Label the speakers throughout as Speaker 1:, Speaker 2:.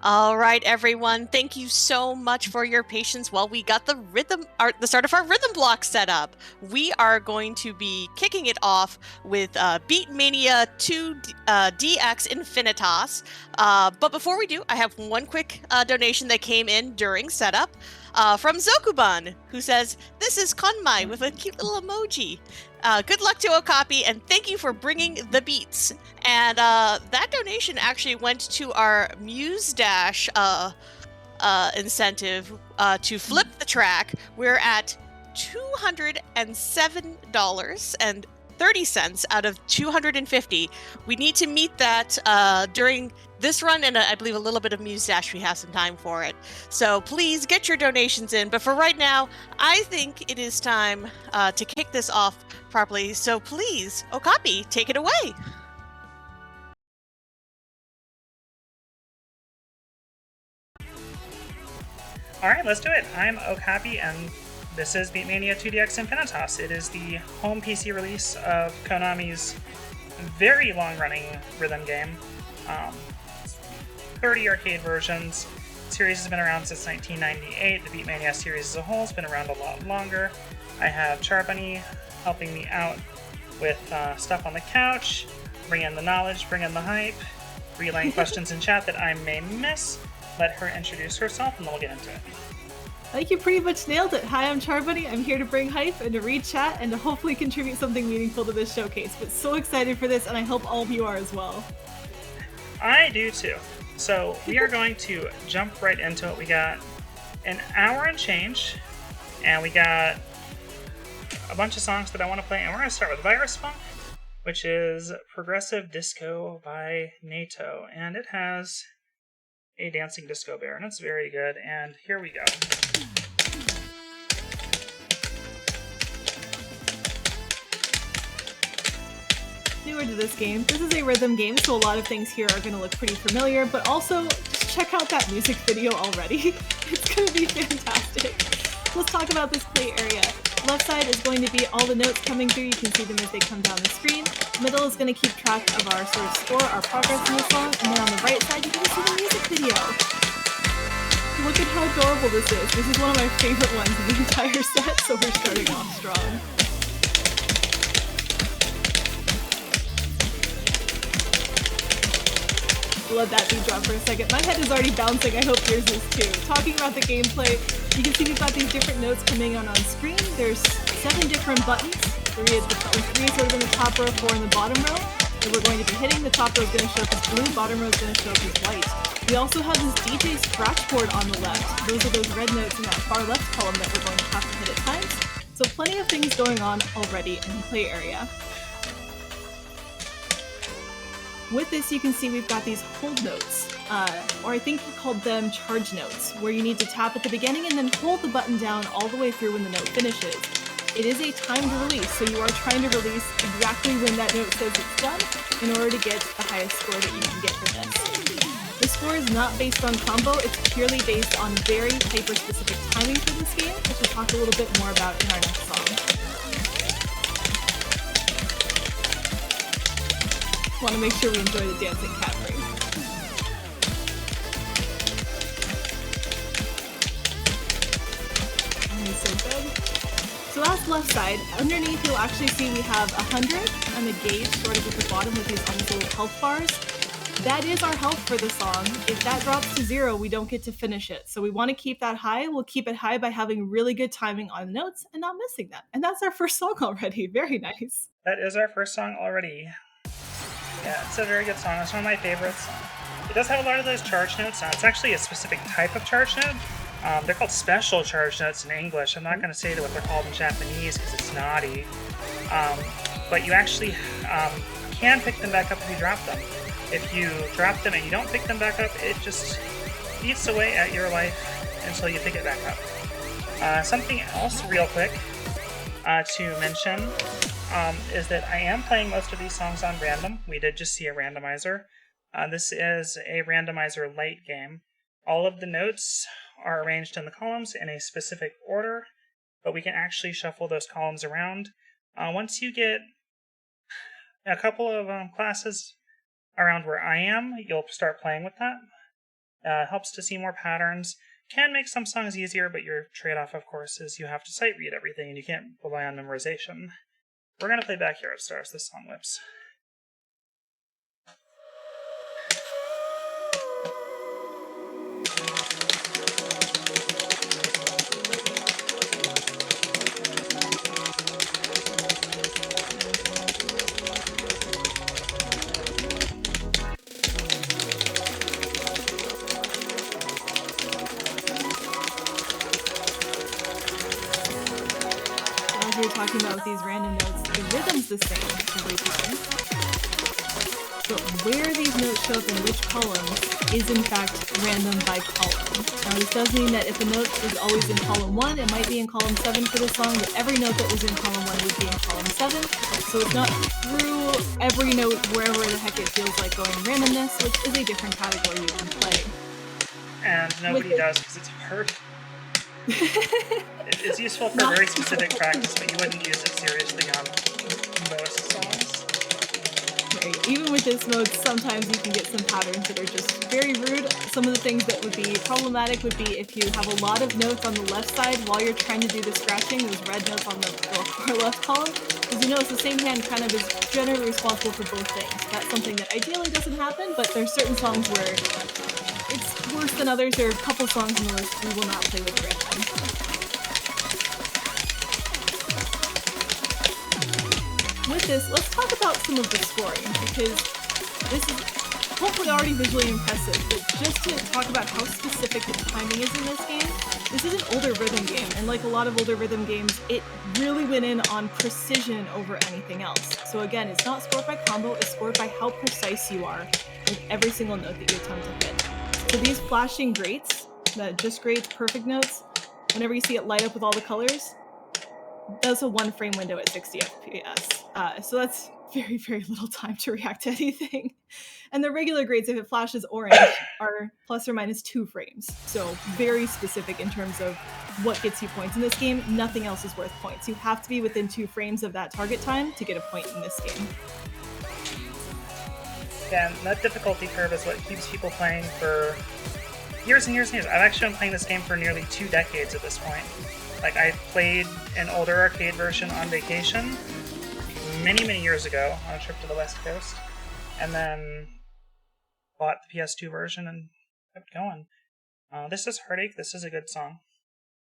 Speaker 1: All right, everyone. Thank you so much for your patience while we got the start of our rhythm block set up. We are going to be kicking it off with beatmania IIDX Infinitas. But before we do, I have one quick donation that came in during setup from Zokuban, who says, "This is Konmai," with a cute little emoji. Good luck to Okapi, and thank you for bringing the beats. And that donation actually went to our Muse Dash incentive to flip the track. We're at $207.30 out of 250. We need to meet that during this run, and I believe a little bit of Muse Dash. We have some time for it. So please get your donations in. But for right now, I think it is time to kick this off properly. So please, Okapi, take it away.
Speaker 2: Alright, let's do it. I'm Okapi, and this is beatmania IIDX Infinitas. It is the home PC release of Konami's very long-running rhythm game. 30 arcade versions. The series has been around since 1998. The Beatmania series as a whole has been around a lot longer. I have Charbunny helping me out with stuff on the couch, bring in the knowledge, bring in the hype, relaying questions in chat that I may miss. Let her introduce herself, and then we'll get into it.
Speaker 3: I think you pretty much nailed it. Hi, I'm Charbunny. I'm here to bring hype and to read chat and to hopefully contribute something meaningful to this showcase. But so excited for this, and I hope all of you are as well.
Speaker 2: I do too. So we are going to jump right into it. We got an hour and change, and we got a bunch of songs that I want to play, and we're going to start with Virus Funk, which is Progressive Disco by NATO, and it has a dancing disco bear, and it's very good, and here we go.
Speaker 3: Newer to this game, this is a rhythm game, so a lot of things here are going to look pretty familiar, but also just check out that music video already. It's going to be fantastic. Let's talk about this play area. Left side is going to be all the notes coming through. You can see them as they come down the screen. Middle is going to keep track of our sort of score, our progress in the song, and then on the right side, you can see the music video. Look at how adorable this is. This is one of my favorite ones in the entire set, so we're starting off strong. Let that beat drop for a second. My head is already bouncing. I hope yours is too. Talking about the gameplay, you can see we've got these different notes coming on screen. There's 7 different buttons. 3 sort of in the top row, 4 in the bottom row. And we're going to be hitting. The top row is going to show up as blue, bottom row is going to show up as white. We also have this DJ scratch board on the left. Those are those red notes in that far left column that we're going to have to hit at times. So plenty of things going on already in the play area. With this, you can see we've got these hold notes, or I think you called them charge notes, where you need to tap at the beginning and then hold the button down all the way through when the note finishes. It is a timed release, so you are trying to release exactly when that note says it's done in order to get the highest score that you can get for this. The score is not based on combo, it's purely based on very hyper-specific timing for this game, which we'll talk a little bit more about in our next song. Want to make sure we enjoy the dancing cat ring. So good. So that's left side. Underneath, you'll actually see we have 100 and the gauge sort of at the bottom with these little health bars. That is our health for the song. If that drops to 0, we don't get to finish it. So we want to keep that high. We'll keep it high by having really good timing on the notes and not missing them. And that's our first song already. Very nice.
Speaker 2: That is our first song already. Yeah, it's a very good song. It's one of my favorites. It does have a lot of those charge notes. It's actually a specific type of charge note. They're called special charge notes in English. I'm not going to say what they're called in Japanese because it's naughty. But you actually can pick them back up if you drop them. If you drop them and you don't pick them back up, it just eats away at your life until you pick it back up. Something else real quick to mention is that I am playing most of these songs on random. We did just see a randomizer. This is a randomizer light game. All of the notes are arranged in the columns in a specific order, but we can actually shuffle those columns around. Once you get a couple of classes around where I am, you'll start playing with that. Helps to see more patterns. Can make some songs easier, but your trade-off, of course, is you have to sight read everything, and you can't rely on memorization. We're going to play Backyard Stars, this song whips.
Speaker 3: You're talking about with these random notes, the rhythm's the same every time. But where these notes show up in which columns is in fact random by column. Now this does mean that if a note is always in column 1, it might be in column 7 for this song, but every note that was in column 1 would be in column 7. So it's not through every note wherever the heck it feels like going randomness, which is a different category you can play.
Speaker 2: And nobody does because it's hard. It's useful for very specific practice, but you wouldn't use it seriously on most songs.
Speaker 3: Right. Even with this mode, sometimes you can get some patterns that are just very rude. Some of the things that would be problematic would be if you have a lot of notes on the left side while you're trying to do the scratching, those red notes on the far left column, because you notice the same hand kind of is generally responsible for both things. That's something that ideally doesn't happen, but there's certain songs where it's worse than others. There are a couple songs in the list we will not play with random. With this, let's talk about some of the scoring, because this is hopefully already visually impressive, but just to talk about how specific the timing is in this game, this is an older rhythm game, and like a lot of older rhythm games, it really went in on precision over anything else. So again, it's not scored by combo, it's scored by how precise you are with every single note that you attempt to hit. So these flashing grates, that just grates perfect notes, whenever you see it light up with all the colors, that's a 1 frame window at 60 FPS. So that's very, very little time to react to anything. And the regular grades, if it flashes orange, are plus or minus 2 frames. So very specific in terms of what gets you points. In this game, nothing else is worth points. You have to be within 2 frames of that target time to get a point in this game.
Speaker 2: Yeah, and that difficulty curve is what keeps people playing for years and years and years. I've actually been playing this game for nearly 2 decades at this point. Like, I played an older arcade version on vacation many, many years ago on a trip to the West Coast, and then bought the PS2 version and kept going. This is Heartache. This is a good song.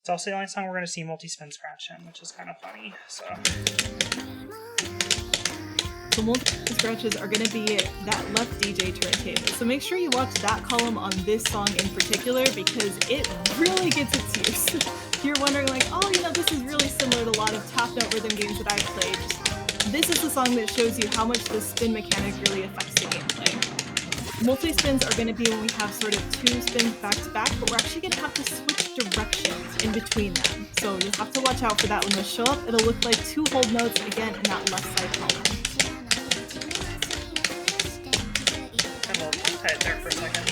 Speaker 2: It's also the only song we're going to see multi-spin scratch in, which is kind of funny.
Speaker 3: So multiple scratches are going to be that left DJ turntable. So make sure you watch that column on this song in particular, because it really gets its use. If you're wondering like, oh, you know, this is really similar to a lot of top-note rhythm games that I've played, this is the song that shows you how much the spin mechanic really affects the gameplay. Multi-spins are going to be when we have sort of 2 spins back-to-back, but we're actually going to have to switch directions in between them. So you'll have to watch out for that when those show up. It'll look like 2 hold notes, again, in that left side column.
Speaker 2: There for a second.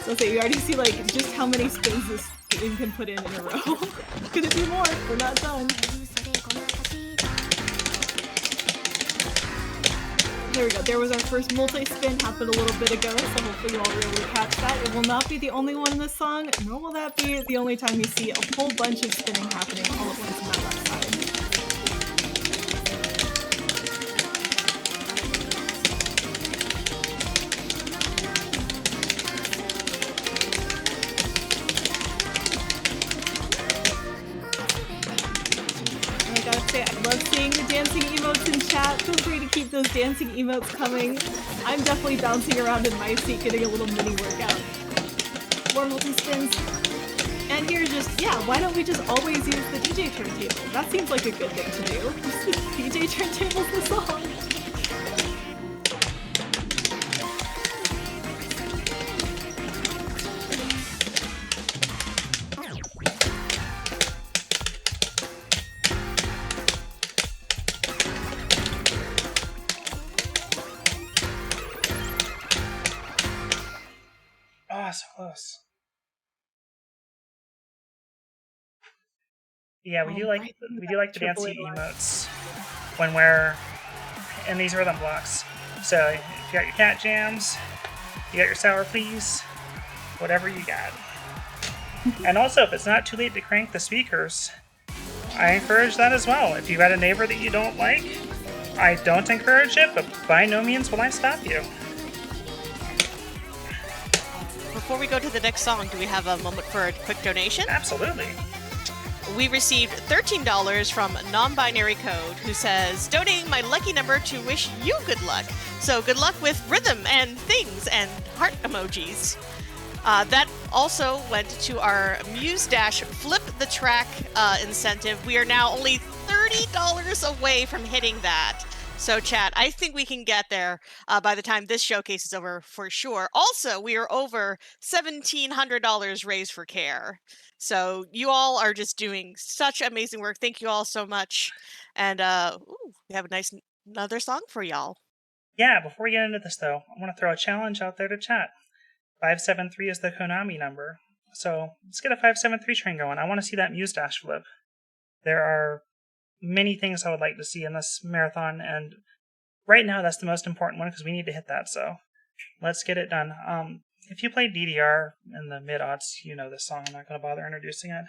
Speaker 3: So you already see like just how many spins this game can put in a row. Gonna do more, we're not done. There we go, there was our first multi-spin, happened a little bit ago, so hopefully you all were able to catch that. It will not be the only one in this song, nor will that be the only time you see a whole bunch of spinning happening all at once on that left side. I love seeing the dancing emotes in chat. Feel free to keep those dancing emotes coming. I'm definitely bouncing around in my seat getting a little mini workout. More multi-spins. And here's just, yeah, why don't we just always use the DJ turntable? That seems like a good thing to do. DJ turntable's the song.
Speaker 2: So close. Yeah, we do like the dancing emotes when we're in these rhythm blocks. So if you got your cat jams, you got your sour please, whatever you got. And also, if it's not too late to crank the speakers, I encourage that as well. If you've got a neighbor that you don't like, I don't encourage it, but by no means will I stop you.
Speaker 1: Before we go to the next song, do we have a moment for a quick donation?
Speaker 2: Absolutely.
Speaker 1: We received $13 from Non-Binary Code, who says, donating my lucky number to wish you good luck. So good luck with rhythm and things and heart emojis. That also went to our Muse-Flip the Track incentive. We are now only $30 away from hitting that. So chat, I think we can get there by the time this showcase is over for sure. Also, we are over $1,700 raised for care. So you all are just doing such amazing work. Thank you all so much. And we have another song for y'all.
Speaker 2: Yeah, before we get into this though, I want to throw a challenge out there to chat. 573 is the Konami number. So let's get a 573 train going. I want to see that Muse-Flip. There are many things I would like to see in this marathon, and right now that's the most important one because we need to hit that, so let's get it done. If you played DDR in the mid-aughts, you know this song. I'm not going to bother introducing it.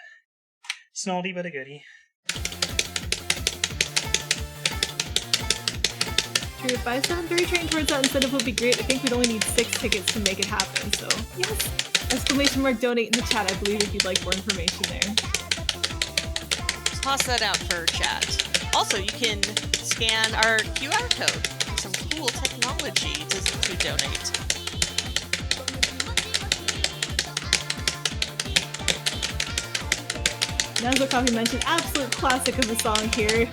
Speaker 2: It's an oldie but a goodie.
Speaker 3: True, 573 train towards that incentive would be great. I think we'd only need 6 tickets to make it happen, so yes! Exclamation mark donate in the chat, I believe, if you'd like more information there.
Speaker 1: Toss that out for chat. Also, you can scan our QR code. Some cool technology to donate.
Speaker 3: And as Okapi mentioned, absolute classic of a song here.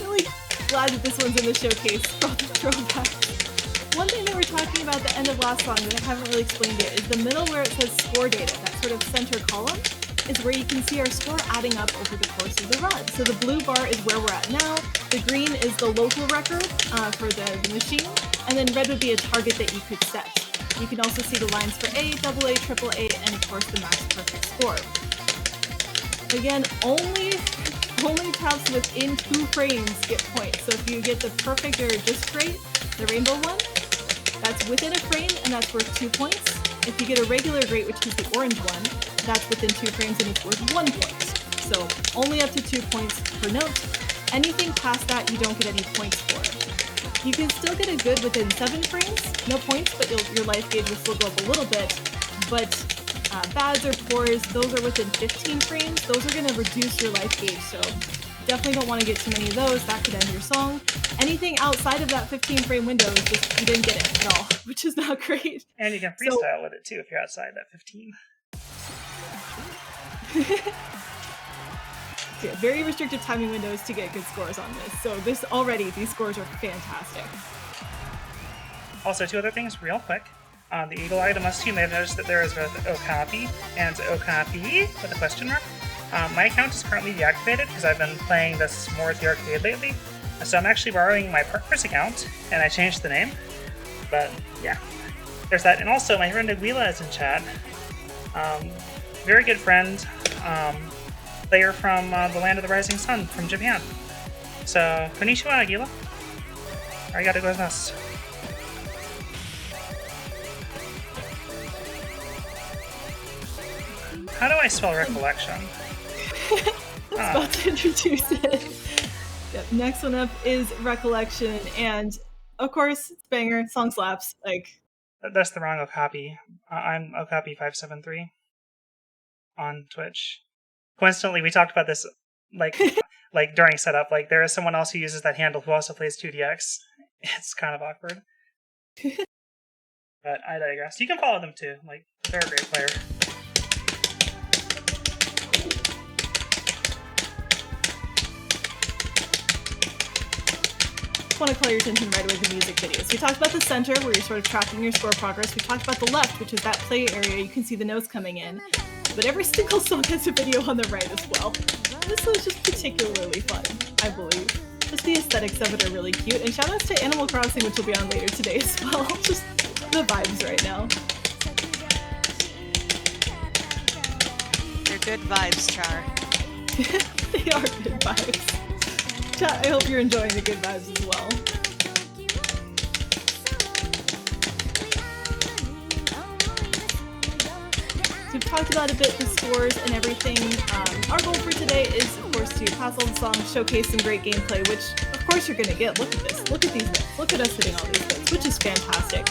Speaker 3: Really glad that this one's in the showcase for all the throwbacks. One thing that we're talking about at the end of last song that I haven't really explained yet is the middle where it says score data, that sort of center column, is where you can see our score adding up over the course of the run. So the blue bar is where we're at now, the green is the local record for the machine, and then red would be a target that you could set. You can also see the lines for A, AA, AAA, and of course the max perfect score. Again, only taps within 2 frames get points. So if you get the perfect or just great, the rainbow one, that's within a frame and that's worth 2 points. If you get a regular great, which is the orange one, that's within 2 frames and it's worth 1 point. So only up to 2 points per note. Anything past that, you don't get any points for. You can still get a good within 7 frames, no points, but your life gauge will still go up a little bit. But bads or poors, those are within 15 frames. Those are going to reduce your life gauge, so definitely don't want to get too many of those. That could end your song. Anything outside of that 15 frame window is just, you didn't get it at all, which is not great.
Speaker 2: And you can freestyle with it too if you're outside that 15.
Speaker 3: Yeah, very restricted timing windows to get good scores on this. So these scores are fantastic.
Speaker 2: Also, 2 other things real quick. The Eagle Eye Must you may have noticed that there is both Okapi and Okapi with a question mark. My account is currently deactivated because I've been playing this more at the arcade lately. So I'm actually borrowing my partner's account, and I changed the name. But yeah, there's that. And also, my friend Aguila is in chat. Very good friend, player from the Land of the Rising Sun from Japan. So, konnichiwa, Aguila. Arigatou gozaimasu. How do I spell recollection?
Speaker 3: I was about to introduce it. Yep, next one up is Recollection, and of course, it's banger, song slaps.
Speaker 2: That's the wrong Okapi. I'm Okapi573 on Twitch. Coincidentally, we talked about this like during setup. Like there is someone else who uses that handle who also plays 2DX. It's kind of awkward. But I digress. You can follow them too. Like they're a great player.
Speaker 3: Want to call your attention right away to the music videos. We talked about the center where you're sort of tracking your score progress. We talked about the left, which is that play area. You can see the notes coming in. But every single song has a video on the right as well. This was just particularly fun, I believe. Just the aesthetics of it are really cute. And shout outs to Animal Crossing, which will be on later today as well. Just the vibes right now.
Speaker 1: They're good vibes, Char.
Speaker 3: They are good vibes. Chat, I hope you're enjoying the good vibes as well. talked about a bit the scores and everything. Our goal for today is, of course, to pass all the songs, showcase some great gameplay, which, of course, you're going to get. Look at this. Look at these bits. Look at us hitting all these bits, which is fantastic.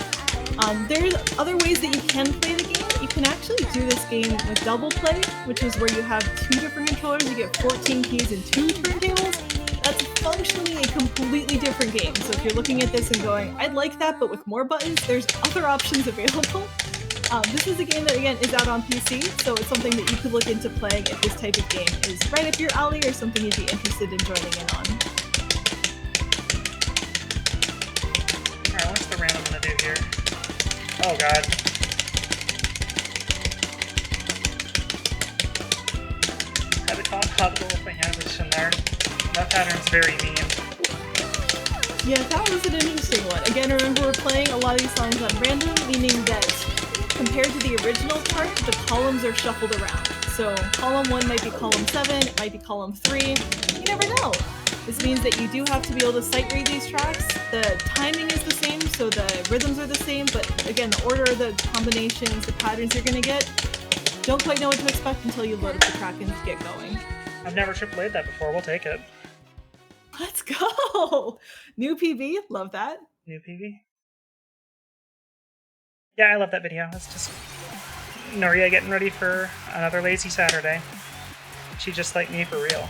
Speaker 3: There's other ways that you can play the game. You can actually do this game with double play, which is where you have 2 different controllers. You get 14 keys and 2 turntables. That's functionally a completely different game. So if you're looking at this and going, I'd like that, but with more buttons, there's other options available. This is a game that, again, is out on PC, so it's something that you could look into playing if this type of game is right up your alley or something you'd be interested in joining in on.
Speaker 2: Alright, what's the random gonna do here? Oh god. Had to call out the little thing in there. That pattern's very mean.
Speaker 3: Yeah, that was an interesting one. Again, remember we're playing a lot of these songs on random, meaning that compared to the original chart, the columns are shuffled around. So column 1 might be column 7, it might be column 3. You never know. This means that you do have to be able to sight read these tracks. The timing is the same, so the rhythms are the same, but again, the order, the combinations, the patterns you're going to get, don't quite know what to expect until you load up the track and get going.
Speaker 2: I've never AAA'd that before, we'll take it.
Speaker 3: Let's go! New PB, love that.
Speaker 2: New PV? Yeah, I love that video. It's just Noria getting ready for another lazy Saturday. She just like me for real.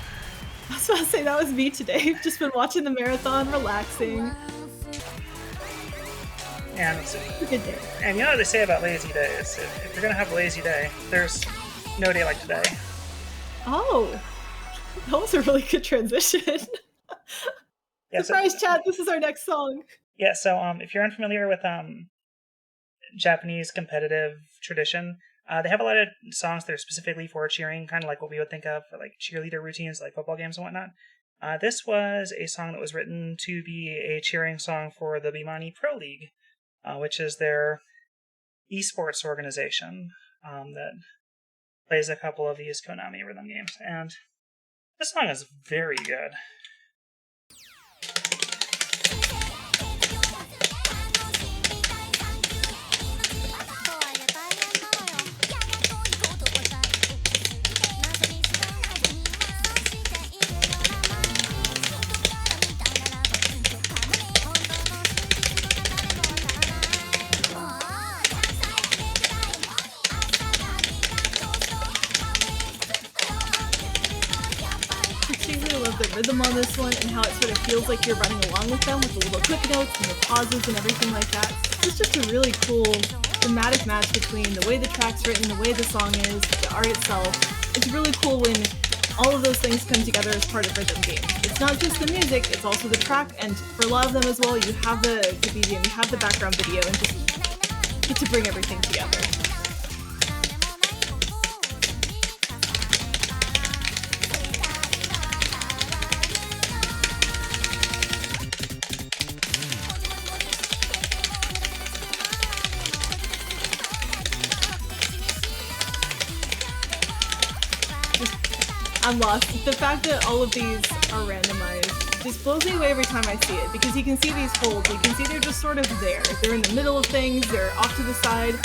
Speaker 3: I was about to say, that was me today. I've just been watching the marathon, relaxing.
Speaker 2: And it's
Speaker 3: a good day.
Speaker 2: And you know what they say about lazy days? If you're gonna have a lazy day, there's no day like today.
Speaker 3: Oh, that was a really good transition.
Speaker 2: Yeah,
Speaker 3: Surprise chat, this is our next song.
Speaker 2: Yeah, so if you're unfamiliar with Japanese competitive tradition, they have a lot of songs that are specifically for cheering, kind of like what we would think of for like cheerleader routines, like football games and whatnot. This was a song that was written to be a cheering song for the beatmania Pro League, which is their esports organization that plays a couple of these Konami rhythm games. And this song is very good.
Speaker 3: The rhythm on this one and how it sort of feels like you're running along with them with the little quick notes and the pauses and everything like that. It's just a really cool thematic match between the way the track's written, the way the song is, the art itself. It's really cool when all of those things come together as part of rhythm games. It's not just the music, it's also the track, and for a lot of them as well, you have the BGM, you have the background video, and just get to bring everything together. I'm lost. The fact that all of these are randomized just blows me away every time I see it, because you can see these holds, you can see they're just sort of there. They're in the middle of things, they're off to the side.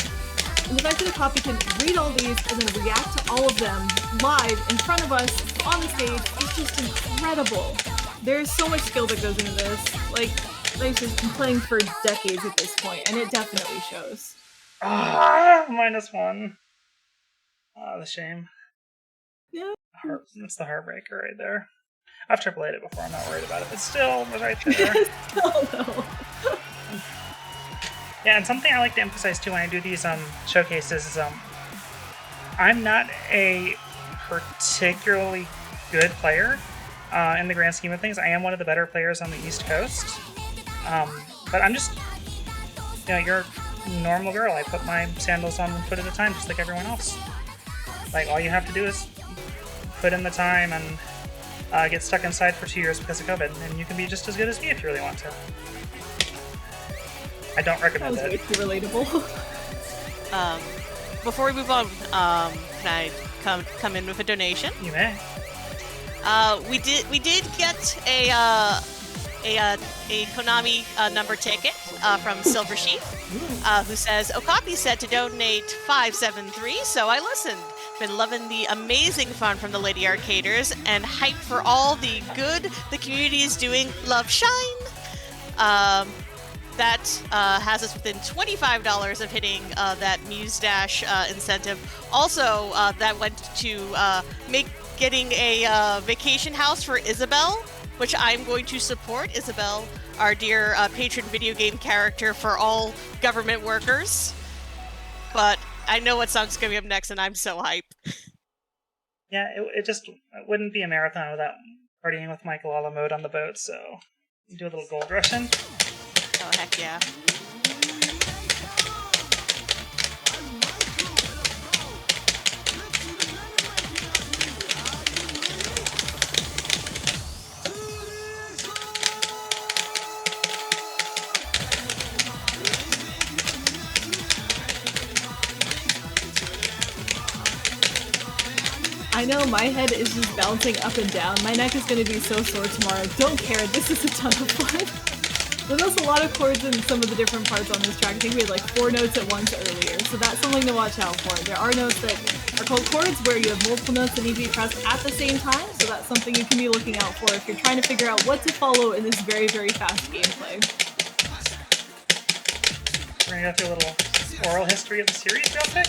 Speaker 3: And the fact that Okapi can read all these and then react to all of them live in front of us on the stage is just incredible. There's so much skill that goes into this. Like, I've just been playing for decades at this point, and it definitely shows.
Speaker 2: -1. Oh, the shame.
Speaker 3: Yeah.
Speaker 2: That's the heartbreaker right there. I've AAA'd it before, I'm not worried about it, but still, it was right there.
Speaker 3: Oh no.
Speaker 2: Yeah, and something I like to emphasize too when I do these showcases is I'm not a particularly good player in the grand scheme of things. I am one of the better players on the East Coast, but I'm just, you know, you're a normal girl. I put my sandals on 1 foot at a time, just like everyone else. Like, all you have to do is put in the time and get stuck inside for 2 years because of COVID, and you can be just as good as me if you really want to. I don't recommend
Speaker 3: that was
Speaker 2: it.
Speaker 3: way too relatable.
Speaker 1: Before we move on, can I come in with a donation?
Speaker 2: You may.
Speaker 1: We did get a Konami number ticket from Silver Sheep. who says, Okapi said to donate 573, so I listened. Been loving the amazing fun from the Lady Arcaders and hyped for all the good the community is doing. Love Shine! That has us within $25 of hitting that Muse Dash incentive. Also, that went to getting a vacation house for Isabel, which I'm going to support. Isabel, our dear patron video game character for all government workers. But I know what song's coming up next, and I'm so hyped.
Speaker 2: Yeah, it wouldn't be a marathon without partying with Michael a la mode on the boat, so do a little gold rushing.
Speaker 1: Oh, heck yeah.
Speaker 3: I know my head is just bouncing up and down. My neck is going to be so sore tomorrow. Don't care. This is a ton of fun. There's also a lot of chords in some of the different parts on this track. I think we had like 4 notes at once earlier, so that's something to watch out for. There are notes that are called chords where you have multiple notes that need to be pressed at the same time, so that's something you can be looking out for if you're trying to figure out what to follow in this very, very fast gameplay.
Speaker 2: We're going to go through a little oral history of the series real quick.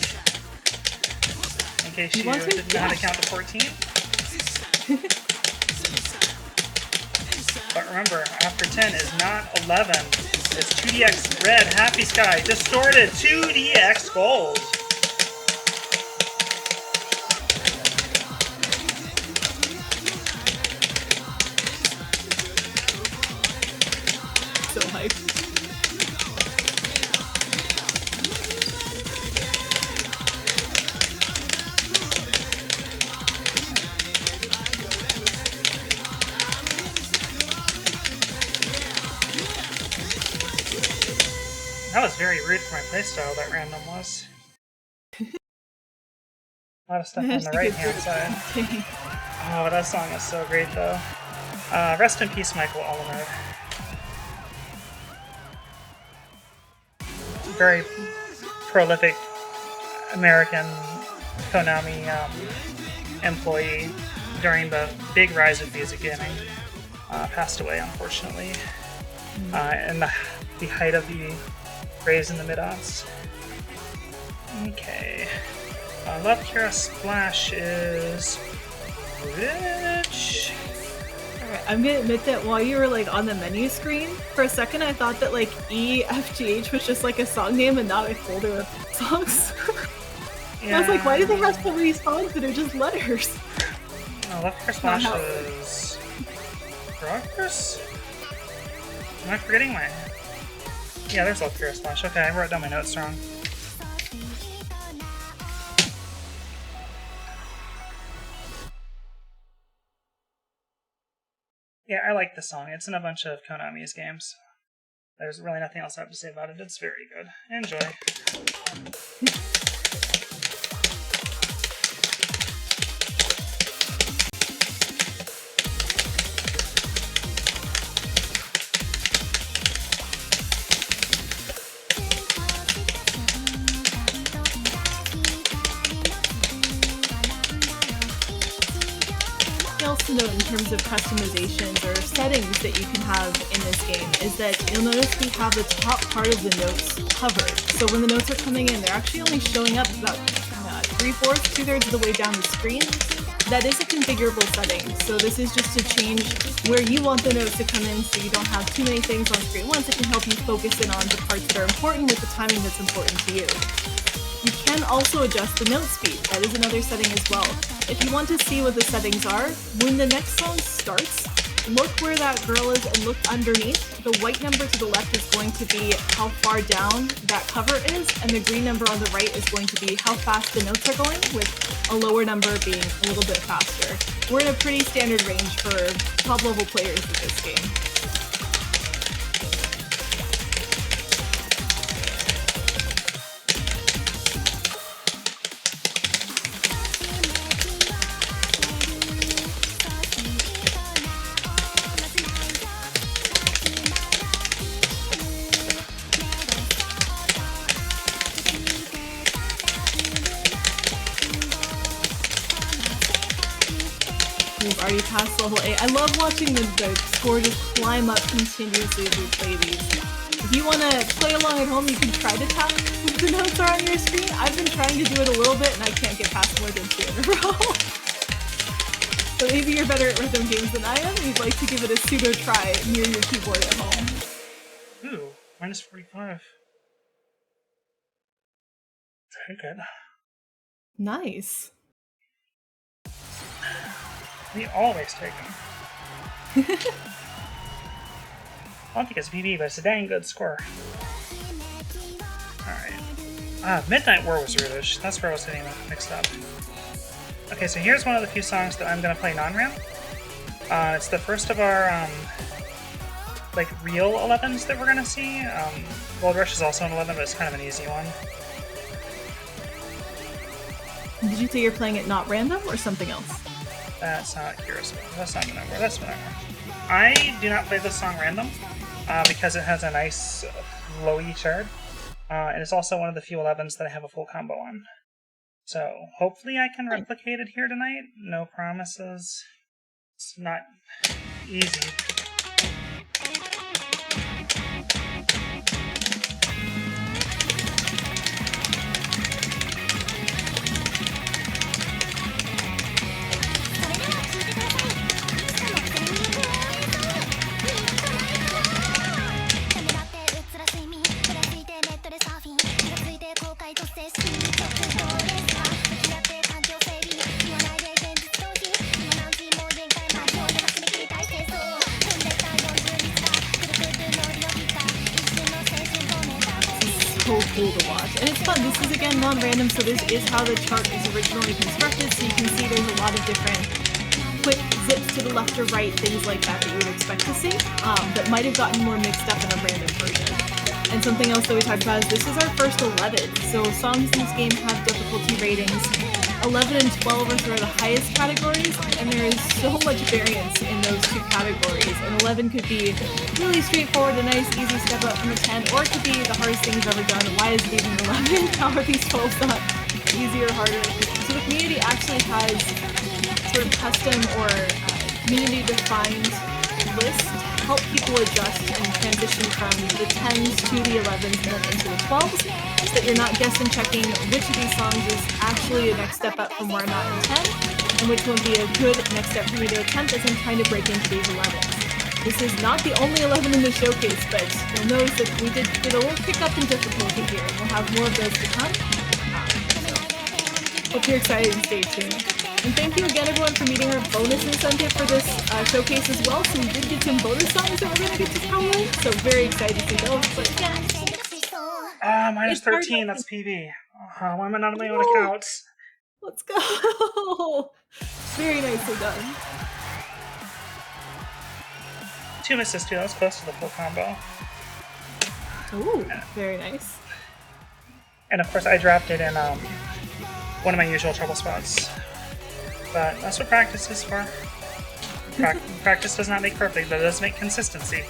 Speaker 2: In case you didn't know how to count to 14. But remember, after 10 is not 11. It's 2DX red, happy sky, distorted, 2DX gold.
Speaker 3: So hyped.
Speaker 2: That was very rude for my playstyle, that random was. A lot of stuff on the right-hand side. Oh, that song is so great, though. Rest in peace, Michael Alamode. Very prolific American Konami employee during the big rise of music gaming. Passed away, unfortunately. In the height of the craze in the mid-aughts. Okay. Left Kira Splash is rich.
Speaker 3: Alright, I'm gonna admit that while you were like on the menu screen, for a second I thought that like EFGH was just like a song name and not a folder of songs.
Speaker 2: Yeah.
Speaker 3: I was like, why do they have so many songs that are just letters?
Speaker 2: No, Left Kira Splash is progress? Am I forgetting my... Yeah, there's Left Kira Splash. Okay, I wrote down my notes wrong. Yeah, I like the song. It's in a bunch of Konami's games. There's really nothing else I have to say about it. It's very good. Enjoy.
Speaker 3: else to note in terms of customizations or settings that you can have in this game is that you'll notice we have the top part of the notes covered. So when the notes are coming in, they're actually only showing up about 3/4, 2/3 of the way down the screen. That is a configurable setting, so this is just to change where you want the notes to come in so you don't have too many things on screen once. It can help you focus in on the parts that are important with the timing that's important to you. You can also adjust the note speed. That is another setting as well. If you want to see what the settings are, when the next song starts, look where that girl is and look underneath. The white number to the left is going to be how far down that cover is, and the green number on the right is going to be how fast the notes are going, with a lower number being a little bit faster. We're in a pretty standard range for top-level players of this game. We've already passed level 8. I love watching the score just climb up continuously as we play these. If you want to play along at home, you can try to tap what the notes are on your screen. I've been trying to do it a little bit, and I can't get past more than 2 in a row. So maybe you're better at rhythm games than I am, and you'd like to give it a pseudo try near your keyboard at home.
Speaker 2: Ooh, minus 45. Very good.
Speaker 3: Nice.
Speaker 2: We always take them. I don't think it's PB, but it's a dang good score. Alright. Midnight War was Rudish. That's where I was getting mixed up. Okay, so here's one of the few songs that I'm going to play non-ram. It's the first of our, like, real 11s that we're going to see. Gold Rush is also an 11, but it's kind of an easy one.
Speaker 3: Did you say you're playing it not random or something else?
Speaker 2: That's not Curious. That's not Midnight War. That's Midnight War. I do not play this song random because it has a nice flowy chart. And it's also one of the few 11s that I have a full combo on. So hopefully I can replicate it here tonight. No promises. It's not easy.
Speaker 3: Cool to watch. And it's fun. This is again non-random, so this is how the chart is originally constructed, so you can see there's a lot of different quick zips to the left or right, things like that that you would expect to see, that might have gotten more mixed up in a random version. And something else that we talked about is this is our first 11, so songs in this game have difficulty ratings. 11 and 12 are sort of the highest categories, and there is so much variance in those two categories. And 11 could be really straightforward, a nice, easy step up from a 10, or it could be the hardest thing you've ever done. Why is it even 11? How are these 12s not easier or harder? So the community actually has sort of custom or community-defined lists to help people adjust and transition from the 10s to the 11s and then into the 12s. So that you're not guessing checking which of these songs is actually a next step up from where I'm at in 10, and which one would be a good next step for me to attempt as I'm trying to break into these 11s. This is not the only 11 in the showcase, but you'll notice that we did get a little kick up in difficulty here, and we'll have more of those to come. So, hope you're excited and stay tuned. And thank you again everyone for meeting our bonus incentive for this showcase as well. So we did get some bonus songs that we're going to get to power, so very excited to see those. But yeah.
Speaker 2: Minus 13, that's PB. Why am I not on my own account?
Speaker 3: Let's go! Very nicely done.
Speaker 2: 2 misses too, that was close to the full combo.
Speaker 3: Ooh, very nice.
Speaker 2: And of course I dropped it in one of my usual trouble spots. But that's what practice is for. Practice does not make perfect, but it does make consistency.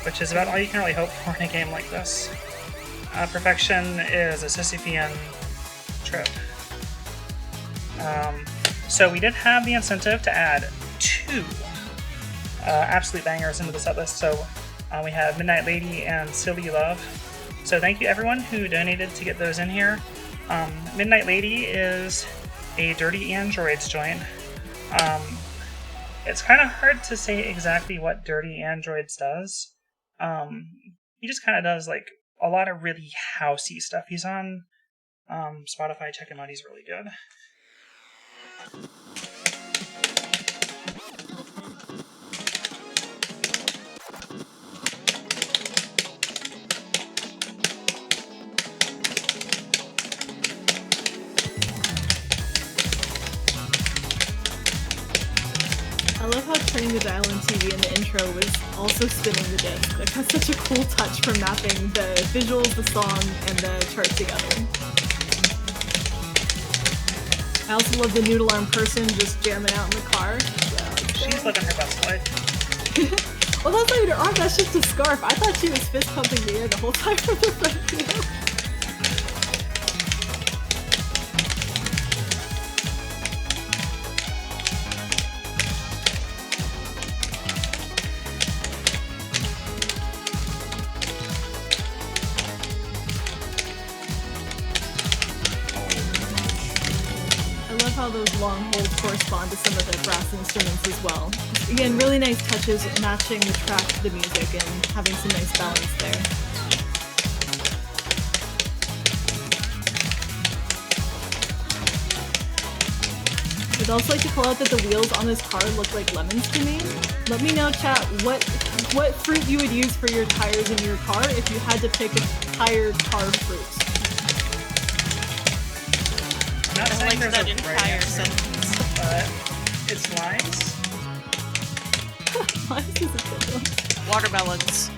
Speaker 2: Which is about all you can really hope for in a game like this. Perfection is a Sisyphean trip. So we did have the incentive to add 2 absolute bangers into the set list. So we have Midnight Lady and Silly Love. So thank you everyone who donated to get those in here. Midnight Lady is a Dirty Androids joint. It's kind of hard to say exactly what Dirty Androids does. He just kind of does like a lot of really housey stuff. He's on Spotify, check him out, he's really good.
Speaker 3: I love how turning the dial in TV in the intro was also spinning the disc. Like, that's such a cool touch for mapping the visuals, the song, and the chart together. I also love the noodle arm person just jamming out in the car.
Speaker 2: She's living her best life.
Speaker 3: Well, that's not even her arm, that's just a scarf. I thought she was fist pumping the air the whole time from the front video. love how those long holds correspond to some of the brass instruments as well. Again, really nice touches matching the track to the music and having some nice balance there. I'd also like to call out that the wheels on this car look like lemons to me. Let me know, chat, what fruit you would use for your tires in your car if you had to pick a tire car fruit.
Speaker 2: I'm not saying there's
Speaker 1: that
Speaker 2: a
Speaker 1: entire
Speaker 2: right answer,
Speaker 1: sentence.
Speaker 2: but it's limes.
Speaker 3: Limes is a good one.
Speaker 1: Watermelons.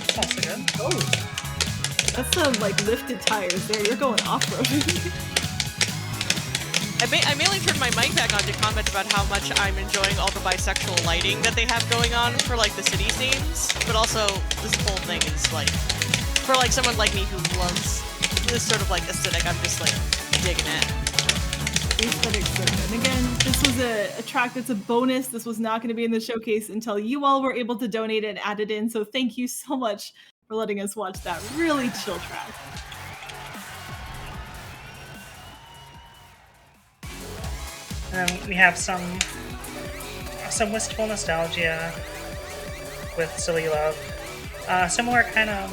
Speaker 2: It's also good.
Speaker 3: Oh, that's some like lifted tires there. You're going off-roading.
Speaker 1: I mainly turned my mic back on to comment about how much I'm enjoying all the bisexual lighting that they have going on for like the city scenes, but also this whole thing is like, for like someone like me who loves this sort of like aesthetic, I'm just like digging it.
Speaker 3: The aesthetic's so good. And again, this was a track that's a bonus. This was not going to be in the showcase until you all were able to donate and add it in, so thank you so much for letting us watch that really chill track.
Speaker 2: And we have some wistful nostalgia with Silly Love. Similar kind of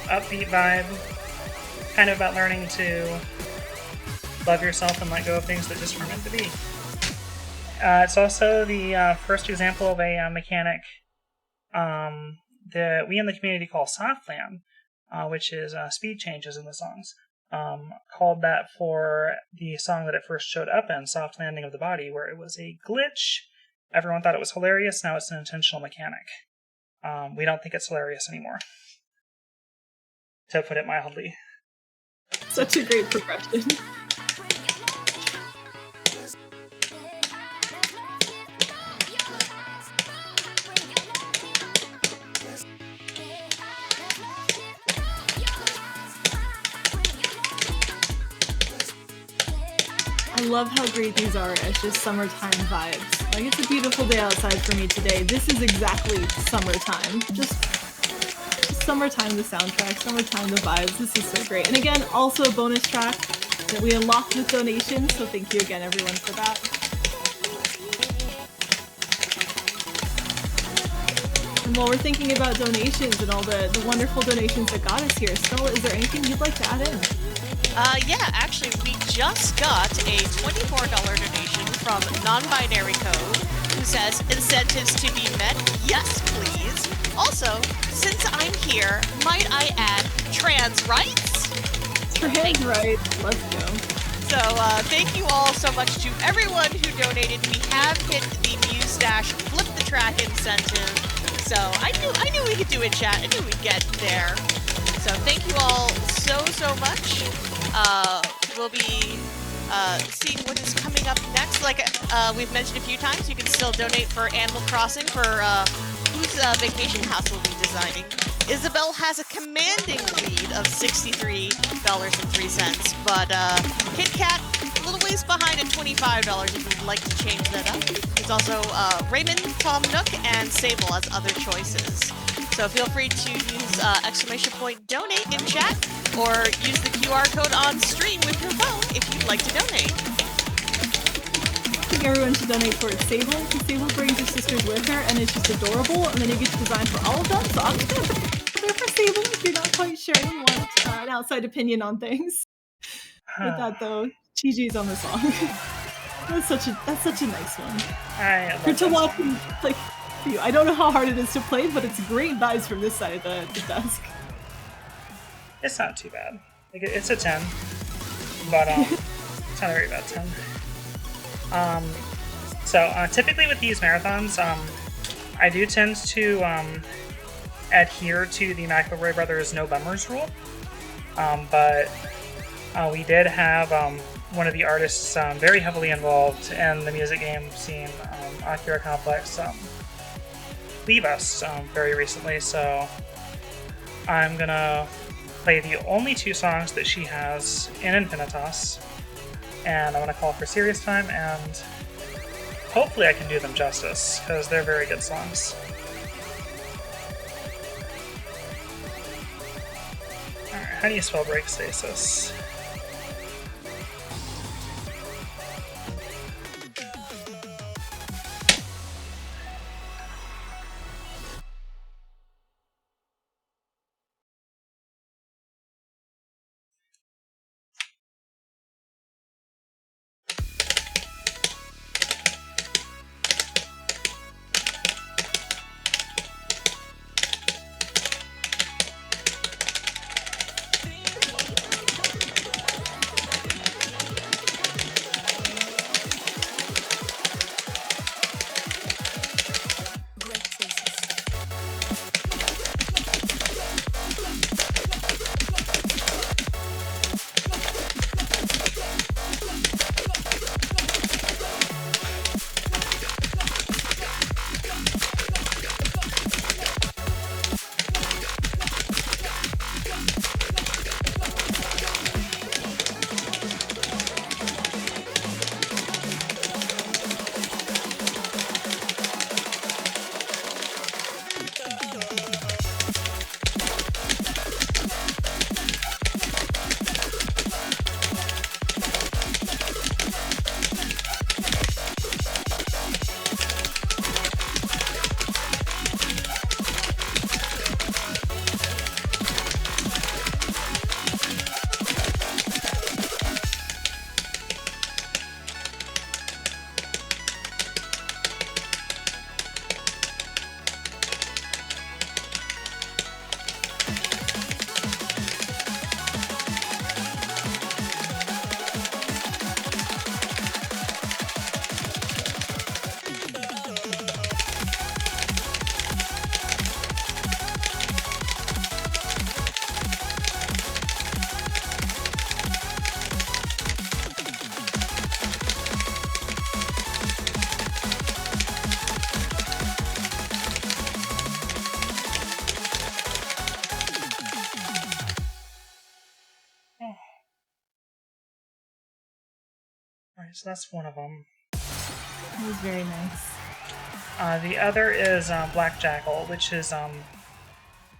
Speaker 2: upbeat vibe, kind of about learning to love yourself and let go of things that just weren't meant to be. It's also the first example of a mechanic that we in the community call softland, which is speed changes in the songs. Called that for the song that it first showed up in, Soft Landing of the Body, where it was a glitch. Everyone thought it was hilarious. Now it's an intentional mechanic. We don't think it's hilarious anymore, to put it mildly.
Speaker 3: Such a great progression. I love how great these are as just summertime vibes. Like, it's a beautiful day outside for me today. This is exactly summertime. Just summertime, the soundtrack, summertime, the vibes. This is so great. And again, also a bonus track that we unlocked with donations, so thank you again, everyone, for that. And while we're thinking about donations and all the wonderful donations that got us here, Stella, is there anything you'd like to add in?
Speaker 1: Yeah, actually, we just got a $24 donation from Non-Binary Code, who says, incentives to be met? Yes, please. Also, since I'm here, might I add trans rights?
Speaker 3: Trans rights, let's go.
Speaker 1: So, thank you all so much to everyone who donated. We have hit the Mustache Flip the Track incentive. So, I knew we could do it, chat. I knew we'd get there. So, thank you all so much. We'll be seeing what is coming up next. Like we've mentioned a few times, you can still donate for Animal Crossing for whose vacation house we'll be designing. Isabel has a commanding lead of $63.03, but Kit Kat a little ways behind at $25 if you'd like to change that up. There's also Raymond, Tom Nook, and Sable as other choices. So feel free to use !donate in chat, or use the QR code on stream with your phone if you'd like to donate.
Speaker 3: I think everyone should donate for Sable, because Sable brings her sisters with her, and it's just adorable, and then you get to design for all of them, so I'm just going to put it there for Sable if you're not quite sure and you want an outside opinion on things. With that, though, GG's on the song. That's such a nice one.
Speaker 2: I love
Speaker 3: To watch him, like, I don't know how hard it is to play, but it's great vibes from this side of the desk.
Speaker 2: It's not too bad. Like, it's a 10, but it's not a very bad 10. So typically with these marathons, I do tend to adhere to the McElroy Brothers no bummers rule, but we did have one of the artists very heavily involved in the music game scene, Akira Complex, leave us very recently, so I'm gonna play the only 2 songs that she has in Infinitas, and I'm gonna call for serious time, and hopefully I can do them justice, because they're very good songs. Alright, how do you spell break stasis? Alright, so that's one of them.
Speaker 3: That was very nice.
Speaker 2: The other is Black Jackal, which is,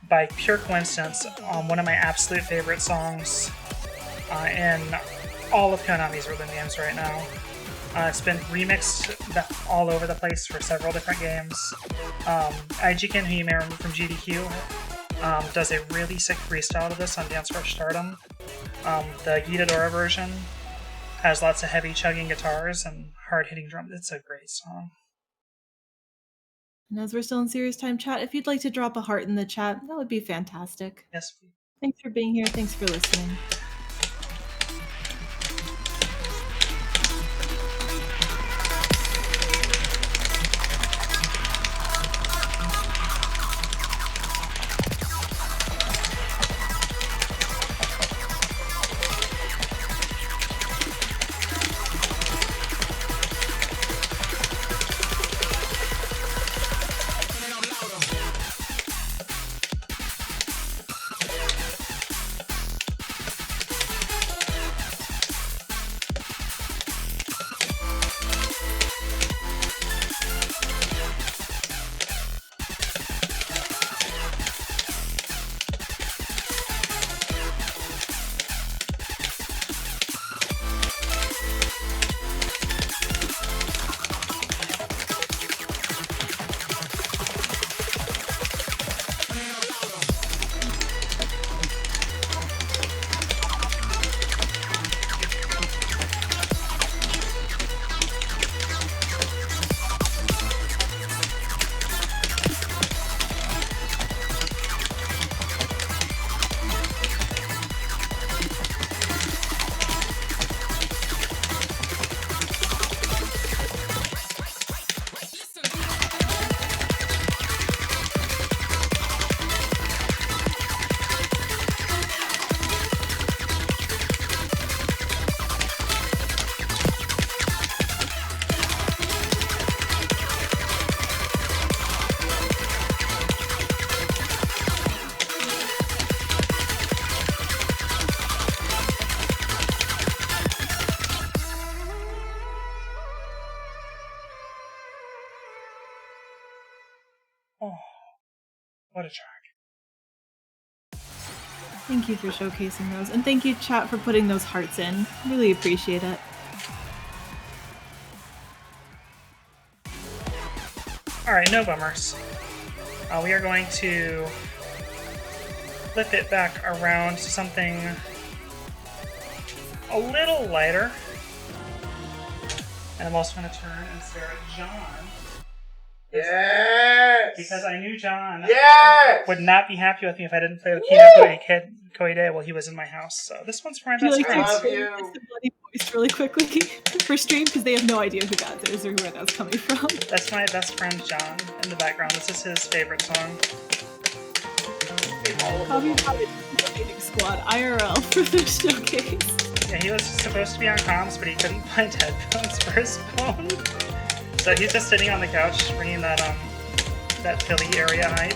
Speaker 2: by pure coincidence, one of my absolute favorite songs in all of Konami's rhythm games right now. It's been remixed all over the place for several different games. Aijiken, who you may remember from GDQ, does a really sick freestyle to this on Dance Rush Stardom. The Gitadora version has lots of heavy chugging guitars and hard-hitting drums. It's a great song.
Speaker 3: And as we're still in serious time chat, if you'd like to drop a heart in the chat, that would be fantastic.
Speaker 2: Yes, please.
Speaker 3: Thanks for being here. Thanks for listening.
Speaker 2: Oh, what a track.
Speaker 3: Thank you for showcasing those. And thank you, chat, for putting those hearts in. Really appreciate it.
Speaker 2: Alright, no bummers. We are going to flip it back around to something a little lighter. And I'm also going to turn and stare at John.
Speaker 4: Yes!
Speaker 2: Because I knew John
Speaker 4: Yes!
Speaker 2: would not be happy with me if I didn't play with Kino Koide while he was in my house. So this one's for my
Speaker 3: Would you
Speaker 2: best
Speaker 3: like to
Speaker 2: friend.
Speaker 4: Love
Speaker 3: explain
Speaker 4: you.
Speaker 3: this to Bloody Voice really quickly for stream? Because they have no idea who that is or where that's coming from.
Speaker 2: That's my best friend John in the background. This is his favorite song.
Speaker 3: Okapi brought a dating squad IRL for this showcase.
Speaker 2: Yeah, he was supposed to be on comms, but he couldn't find headphones for his phone. So he's just sitting on the couch bringing that Philly area hype.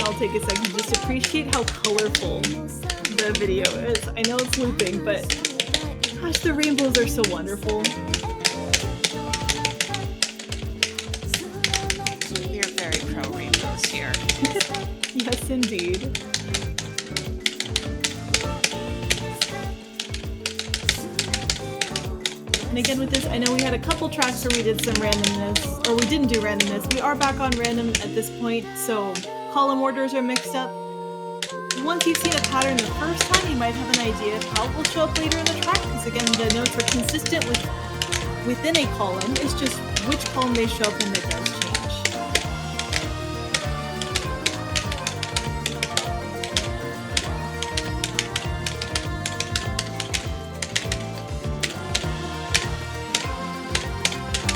Speaker 3: I'll take a second to just appreciate how colorful the video is. I know it's looping, but gosh, the rainbows are so wonderful.
Speaker 1: We're very pro rainbows here.
Speaker 3: Yes, indeed. And again with this, I know we had a couple tracks where we did some randomness, or we didn't do randomness. We are back on random at this point, so column orders are mixed up. Once you've seen a pattern the first time, you might have an idea of how it will show up later in the track, because again, the notes are consistent within a column. It's just which column they show up in that does change.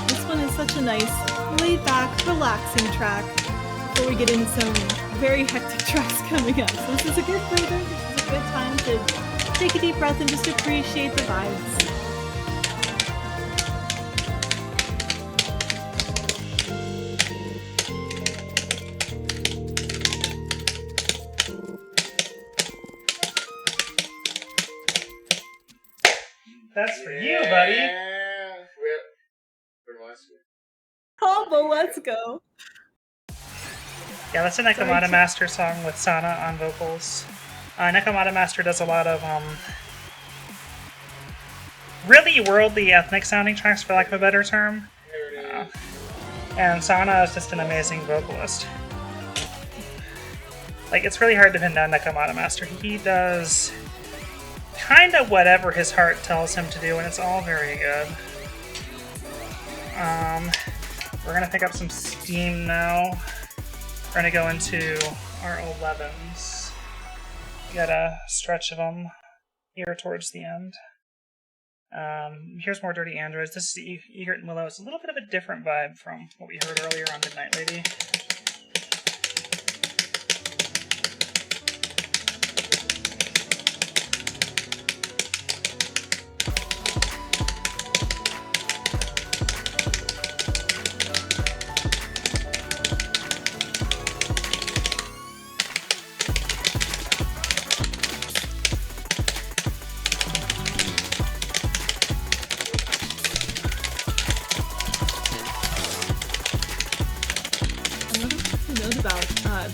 Speaker 3: This one is such a nice, laid-back, relaxing track before we get into some very hectic tracks coming up. So this is a good breather. This is a good time to take a deep breath and just appreciate the vibes.
Speaker 2: That's for you, buddy.
Speaker 3: Combo, let's go.
Speaker 2: Yeah, that's a Nekomata Master song with Sana on vocals. Nekomata Master does a lot of really worldly, ethnic-sounding tracks, for lack of a better term. And Sana is just an amazing vocalist. Like, it's really hard to pin down Nekomata Master. He does kind of whatever his heart tells him to do, and it's all very good. We're gonna pick up some steam now. We're gonna go into our 11s. We got a stretch of them here towards the end. Here's more Dirty Androids. This is Egret and Willow. It's a little bit of a different vibe from what we heard earlier on Midnight Lady.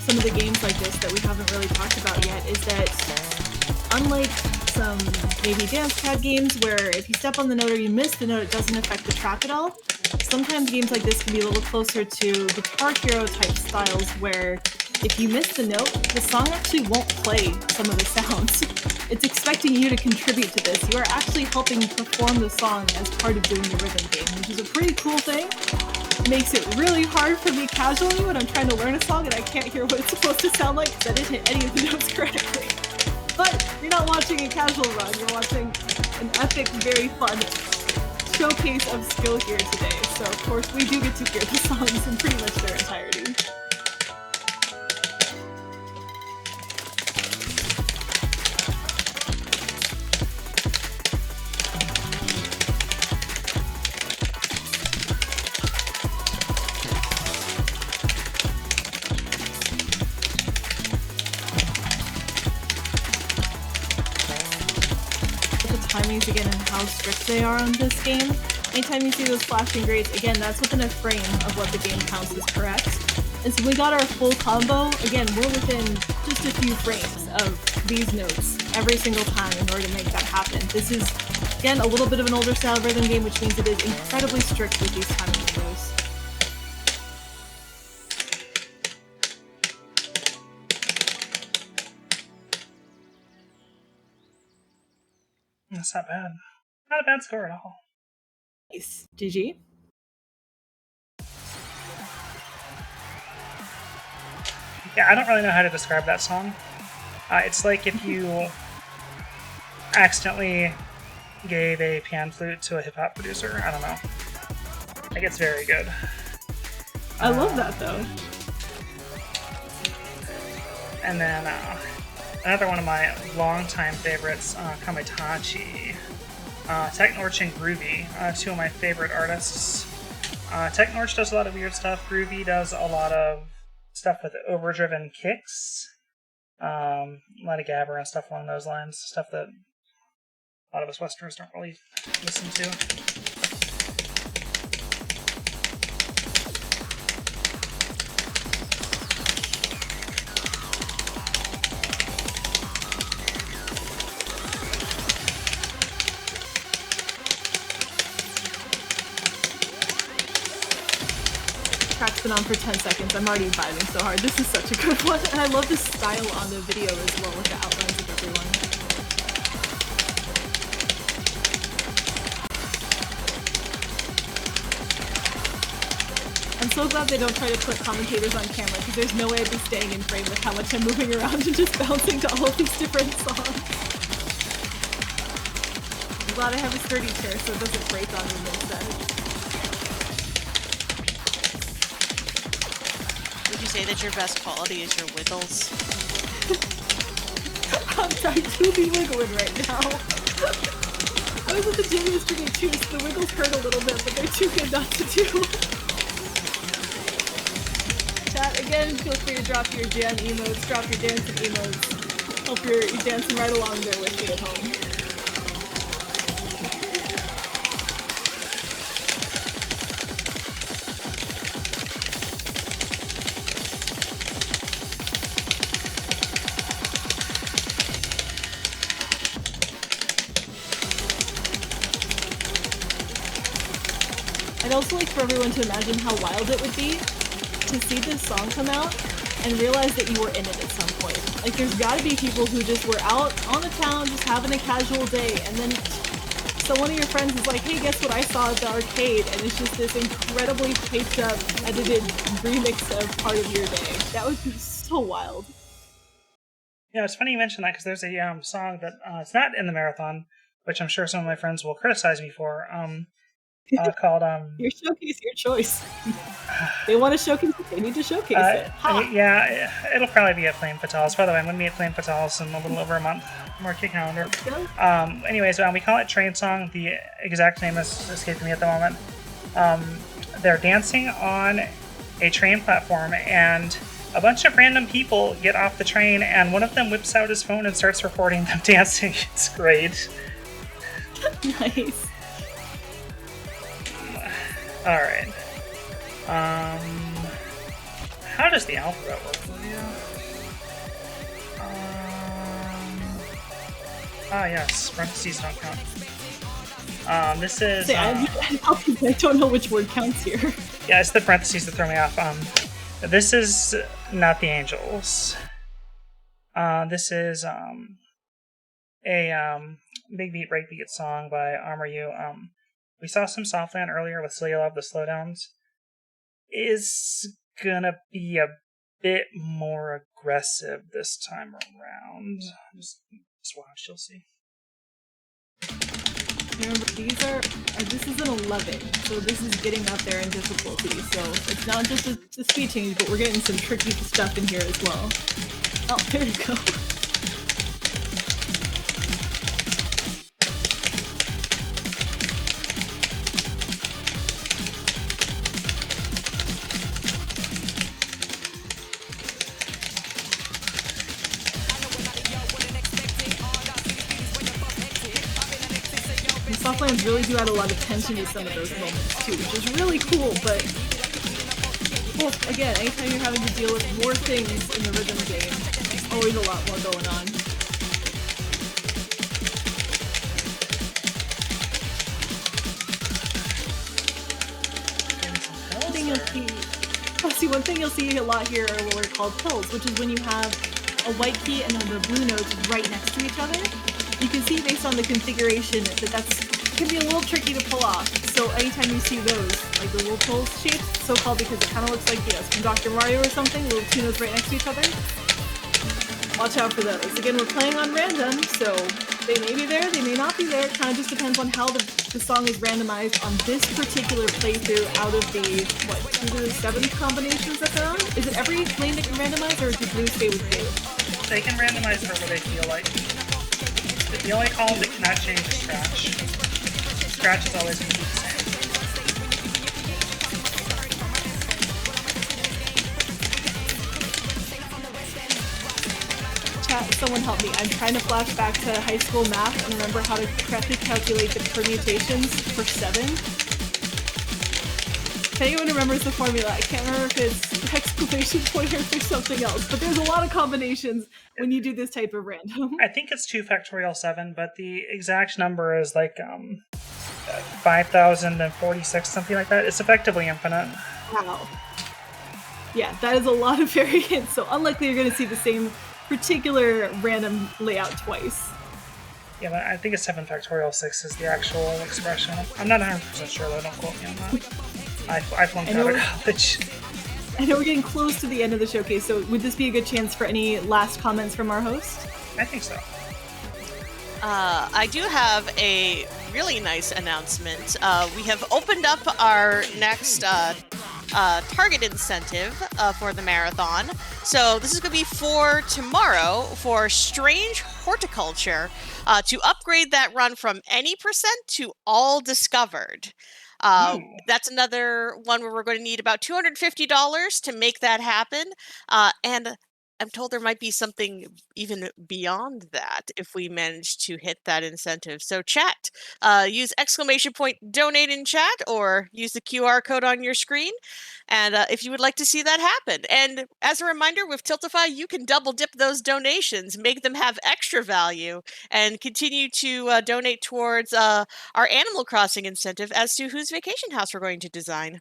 Speaker 3: Some of the games like this that we haven't really talked about yet is that unlike some maybe dance pad games where if you step on the note or you miss the note, it doesn't affect the track at all, sometimes games like this can be a little closer to Guitar Hero type styles where if you miss the note, the song actually won't play some of the sounds. It's expecting you to contribute to this. You are actually helping perform the song as part of doing the rhythm game, which is a pretty cool thing. Makes it really hard for me casually when I'm trying to learn a song and I can't hear what it's supposed to sound like because I didn't hit any of the notes correctly. But you're not watching a casual run, you're watching an epic, very fun showcase of skill here today. So of course we do get to hear the songs in pretty much their entirety. Timings again and how strict they are on this game. Anytime you see those flashing grates, again, that's within a frame of what the game counts as correct. And so we got our full combo. Again, we're within just a few frames of these notes every single time in order to make that happen. This is, again, a little bit of an older style rhythm game, which means it is incredibly strict with these timing windows.
Speaker 2: That's not bad. Not a bad score at all.
Speaker 3: Nice. GG.
Speaker 2: Yeah, I don't really know how to describe that song. It's like if you accidentally gave a pan flute to a hip-hop producer. I don't know. Like, it's very good.
Speaker 3: I love that, though.
Speaker 2: And then another one of my longtime favorites, Kamitachi. Technorch and Groovy, two of my favorite artists. Technorch does a lot of weird stuff. Groovy does a lot of stuff with overdriven kicks. A lot of gabber and stuff along those lines. Stuff that a lot of us Westerners don't really listen to.
Speaker 3: Track's been on for 10 seconds. I'm already vibing so hard. This is such a good one. And I love the style on the video as well with the outlines of everyone. I'm so glad they don't try to put commentators on camera because there's no way I'd be staying in frame with how much I'm moving around and just bouncing to all of these different songs. I'm glad I have a sturdy chair so it doesn't break on me mid-set.
Speaker 1: Would you say that your best quality is your wiggles?
Speaker 3: I'm trying to be wiggling right now. I was at the gym yesterday too, so the wiggles hurt a little bit, but they're too good not to do. Chat, again, feel free to drop your jam emotes, drop your dancing emotes. Hope you're dancing right along there with me at home. I'd also like for everyone to imagine how wild it would be to see this song come out and realize that you were in it at some point. Like, there's gotta be people who just were out on the town just having a casual day, and then so one of your friends is like, hey, guess what I saw at the arcade? And it's just this incredibly taped up, edited remix of part of your day. That would be so wild.
Speaker 2: Yeah, it's funny you mentioned that because there's a song that it's not in the marathon, which I'm sure some of my friends will criticize me for, called...
Speaker 3: Your showcase, your choice. They want to showcase it, they need to showcase it.
Speaker 2: Yeah, it'll probably be at Flame Fatales. By the way, I'm going to be at Flame Fatales in a little over a month. Mark your calendar. Anyways, we call it Train Song. The exact name is escaping me at the moment. They're dancing on a train platform, and a bunch of random people get off the train, and one of them whips out his phone and starts recording them dancing. It's great.
Speaker 3: Nice.
Speaker 2: Alright. How does the alphabet work for you? Yes, parentheses don't count. This is...
Speaker 3: I don't know which word counts here.
Speaker 2: Yeah, it's the parentheses that throw me off. This is not the Angels. This is a big beat breakbeat song by Armor You. We saw some Softland earlier with Celia Love, the Slowdowns. Is gonna be a bit more aggressive this time around. Just watch, you'll see.
Speaker 3: Remember, this is an 11, so this is getting up there in difficulty, so it's not just a speed change, but we're getting some tricky stuff in here as well. Oh, there you go. Softlands really do add a lot of tension to some of those moments too, which is really cool, but well, again, anytime you're having to deal with more things in the rhythm game, there's always a lot more going on. One thing you'll see a lot here are what are called pills, which is when you have a white key and then the blue notes right next to each other. You can see based on the configuration that can be a little tricky to pull off. So anytime you see those, like the little pill shapes, so called because it kind of looks like, it's from Dr. Mario or something, little two notes right next to each other. Watch out for those. Again, we're playing on random, so they may be there, they may not be there. It kind of just depends on how the song is randomized on this particular playthrough out of the, 2 to 7 combinations that they're on? Is it every lane that can randomize, or does blue stay with blue?
Speaker 2: They can randomize whatever they feel like. The only column that cannot change is scratch. Scratch is always going to be the same.
Speaker 3: Chat, someone help me. I'm trying to flash back to high school math and remember how to correctly calculate the permutations for 7. If anyone remembers the formula, I can't remember if it's exclamation point or if there's something else, but there's a lot of combinations when you do this type of random.
Speaker 2: I think it's 2 factorial 7, but the exact number is like 5,046, something like that. It's effectively infinite.
Speaker 3: Wow. Yeah, that is a lot of variance, so unlikely you're going to see the same particular random layout twice.
Speaker 2: Yeah, but I think it's 7 factorial 6 is the actual expression. I'm not 100% sure though, don't quote me on that. I flunked out of college.
Speaker 3: I know we're getting close to the end of the showcase, so would this be a good chance for any last comments from our host?
Speaker 2: I think so.
Speaker 1: I do have a really nice announcement. We have opened up our next target incentive for the marathon. So this is going to be for tomorrow for Strange Horticulture to upgrade that run from any percent to all discovered. That's another one where we're going to need about $250 to make that happen. And I'm told there might be something even beyond that if we manage to hit that incentive. So chat, use !donate in chat or use the QR code on your screen. And if you would like to see that happen. And as a reminder, with Tiltify, you can double dip those donations, make them have extra value, and continue to donate towards our Animal Crossing incentive as to whose vacation house we're going to design.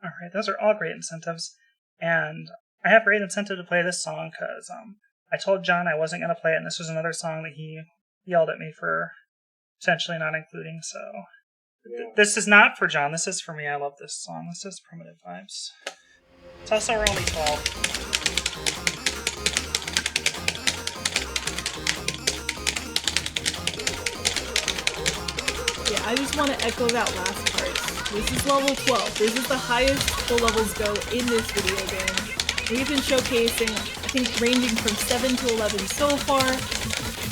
Speaker 2: All right, those are all great incentives. And I have great incentive to play this song because I told John I wasn't going to play it, and this was another song that he yelled at me for essentially not including, so... This is not for John, this is for me. I love this song. This is Primitive Vibes. It's also we're only 12.
Speaker 3: Yeah, I just want to echo that last part. This is level 12. This is the highest the levels go in this video game. We've been showcasing, I think, ranging from 7 to 11 so far.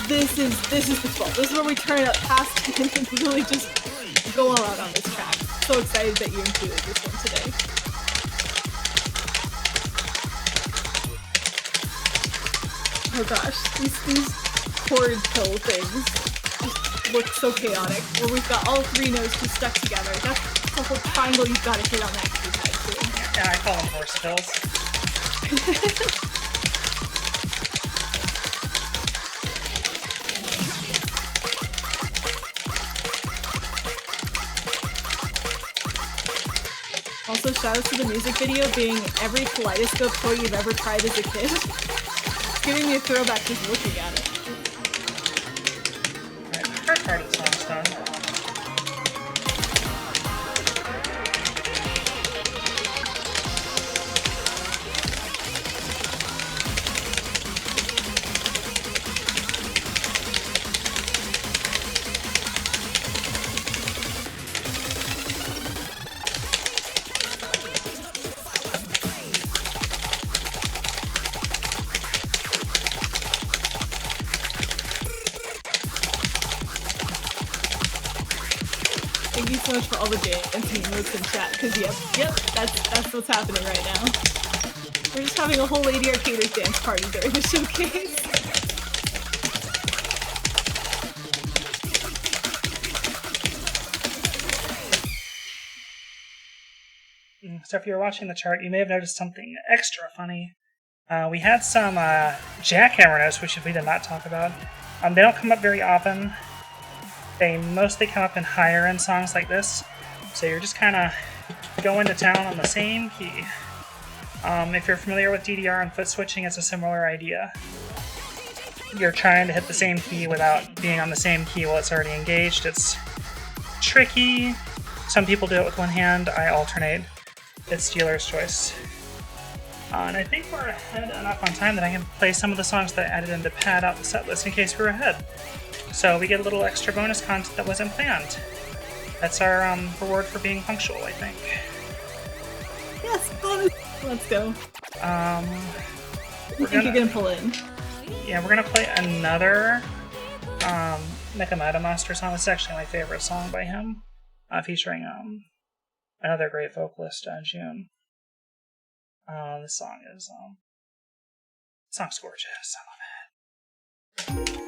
Speaker 3: This is the 12. This is where we turn it up past 10 and really just go all out on this track. So excited that you included this one today. Oh gosh, these chord pill things just look so chaotic. Where we've got all 3 notes just stuck together. That's the whole triangle you've got to hit on that keypad too.
Speaker 2: Yeah, I call them horse pills.
Speaker 3: Also, shout out to the music video being every kaleidoscope toy you've ever tried as a kid. It's giving me a throwback just looking at it.
Speaker 2: Alright, the first part of the song's done.
Speaker 3: Thank you so much for all the dancing emotes in chat, because yep, that's what's happening right now. We're just having a whole Lady Arcaders dance party during the showcase.
Speaker 2: So if you're watching the chart, you may have noticed something extra funny. We had some jackhammer notes, which we did not talk about. They don't come up very often. They mostly come up in higher end songs like this, so you're just kind of going to town on the same key. If you're familiar with DDR and foot switching, it's a similar idea. You're trying to hit the same key without being on the same key while it's already engaged. It's tricky. Some people do it with one hand. I alternate. It's dealer's choice. And I think we're ahead enough on time that I can play some of the songs that I added in to pad out the set list in case we're ahead. So we get a little extra bonus content that wasn't planned. That's our reward for being punctual, I think.
Speaker 3: Yes, bonus! Let's go.
Speaker 2: We're
Speaker 3: think you're gonna pull in?
Speaker 2: Yeah, we're gonna play another Nekomata Master song. This is actually my favorite song by him, featuring another great vocalist, June. This song is song's gorgeous. I love it.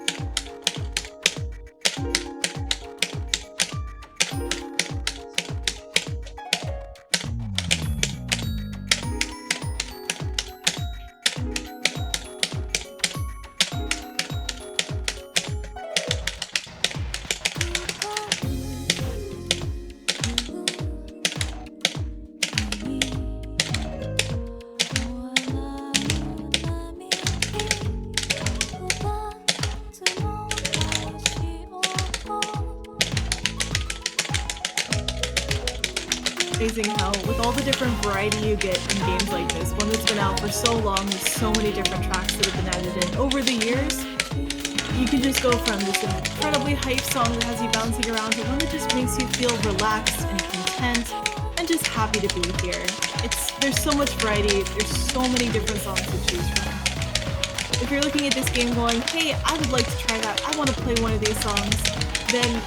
Speaker 3: Amazing how, with all the different variety you get in games like this, one that's been out for so long with so many different tracks that have been added in over the years, you can just go from this incredibly hype song that has you bouncing around to one that just makes you feel relaxed and content and just happy to be here. There's so much variety, there's so many different songs to choose from. If you're looking at this game going, hey, I would like to try that, I want to play one of these songs, then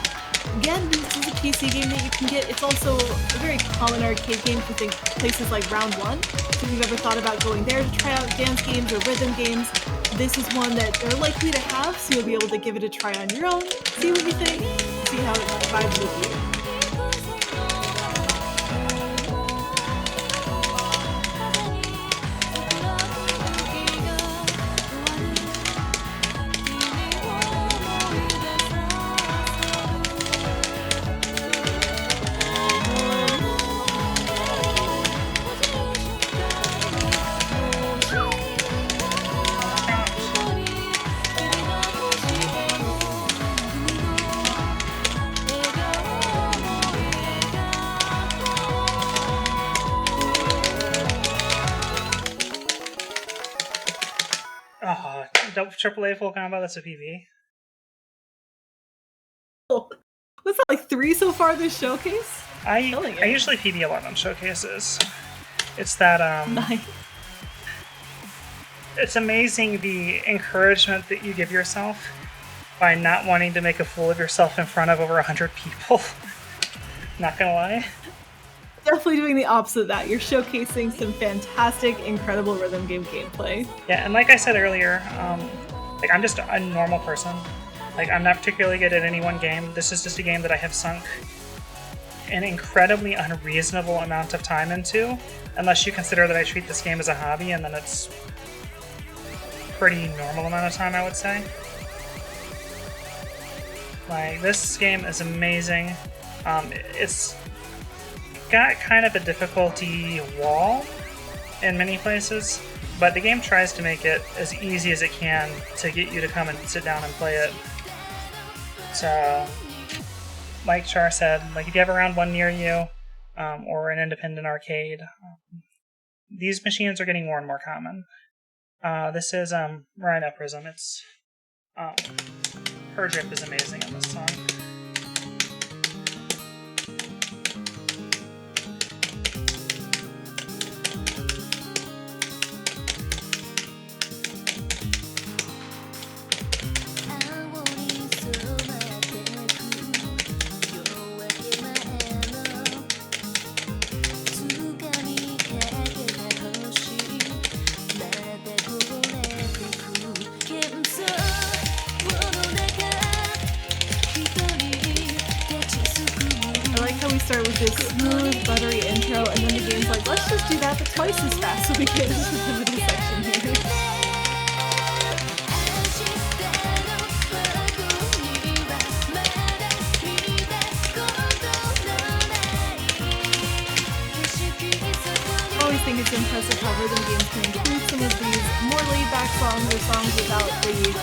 Speaker 3: Again, this is a PC game that you can get. It's also a very common arcade game for places like Round 1. So if you've ever thought about going there to try out dance games or rhythm games, this is one that they're likely to have, so you'll be able to give it a try on your own, see what you think, see how it vibes with you.
Speaker 2: Double AAA full combo, that's a PB.
Speaker 3: Oh, what's that, like 3 so far this showcase?
Speaker 2: I usually PB a lot on showcases. It's that,
Speaker 3: Nice.
Speaker 2: It's amazing the encouragement that you give yourself by not wanting to make a fool of yourself in front of over 100 people. Not gonna lie.
Speaker 3: Definitely doing the opposite of that. You're showcasing some fantastic, incredible rhythm game gameplay.
Speaker 2: Yeah, and like I said earlier, like I'm just a normal person. Like I'm not particularly good at any one game. This is just a game that I have sunk an incredibly unreasonable amount of time into, unless you consider that I treat this game as a hobby, and then it's pretty normal amount of time, I would say. Like, this game is amazing. It's got kind of a difficulty wall in many places, but the game tries to make it as easy as it can to get you to come and sit down and play it. So, like Char said, like if you have around one near you, or an independent arcade, these machines are getting more and more common. This is Rhino Prism. It's her drip is amazing in this song.
Speaker 3: Start with this smooth, buttery intro, and then the game's like, let's just do that, but twice as fast, so we get into the middle section here. I always think it's impressive how rhythm games can include some of these more laid-back songs or songs without the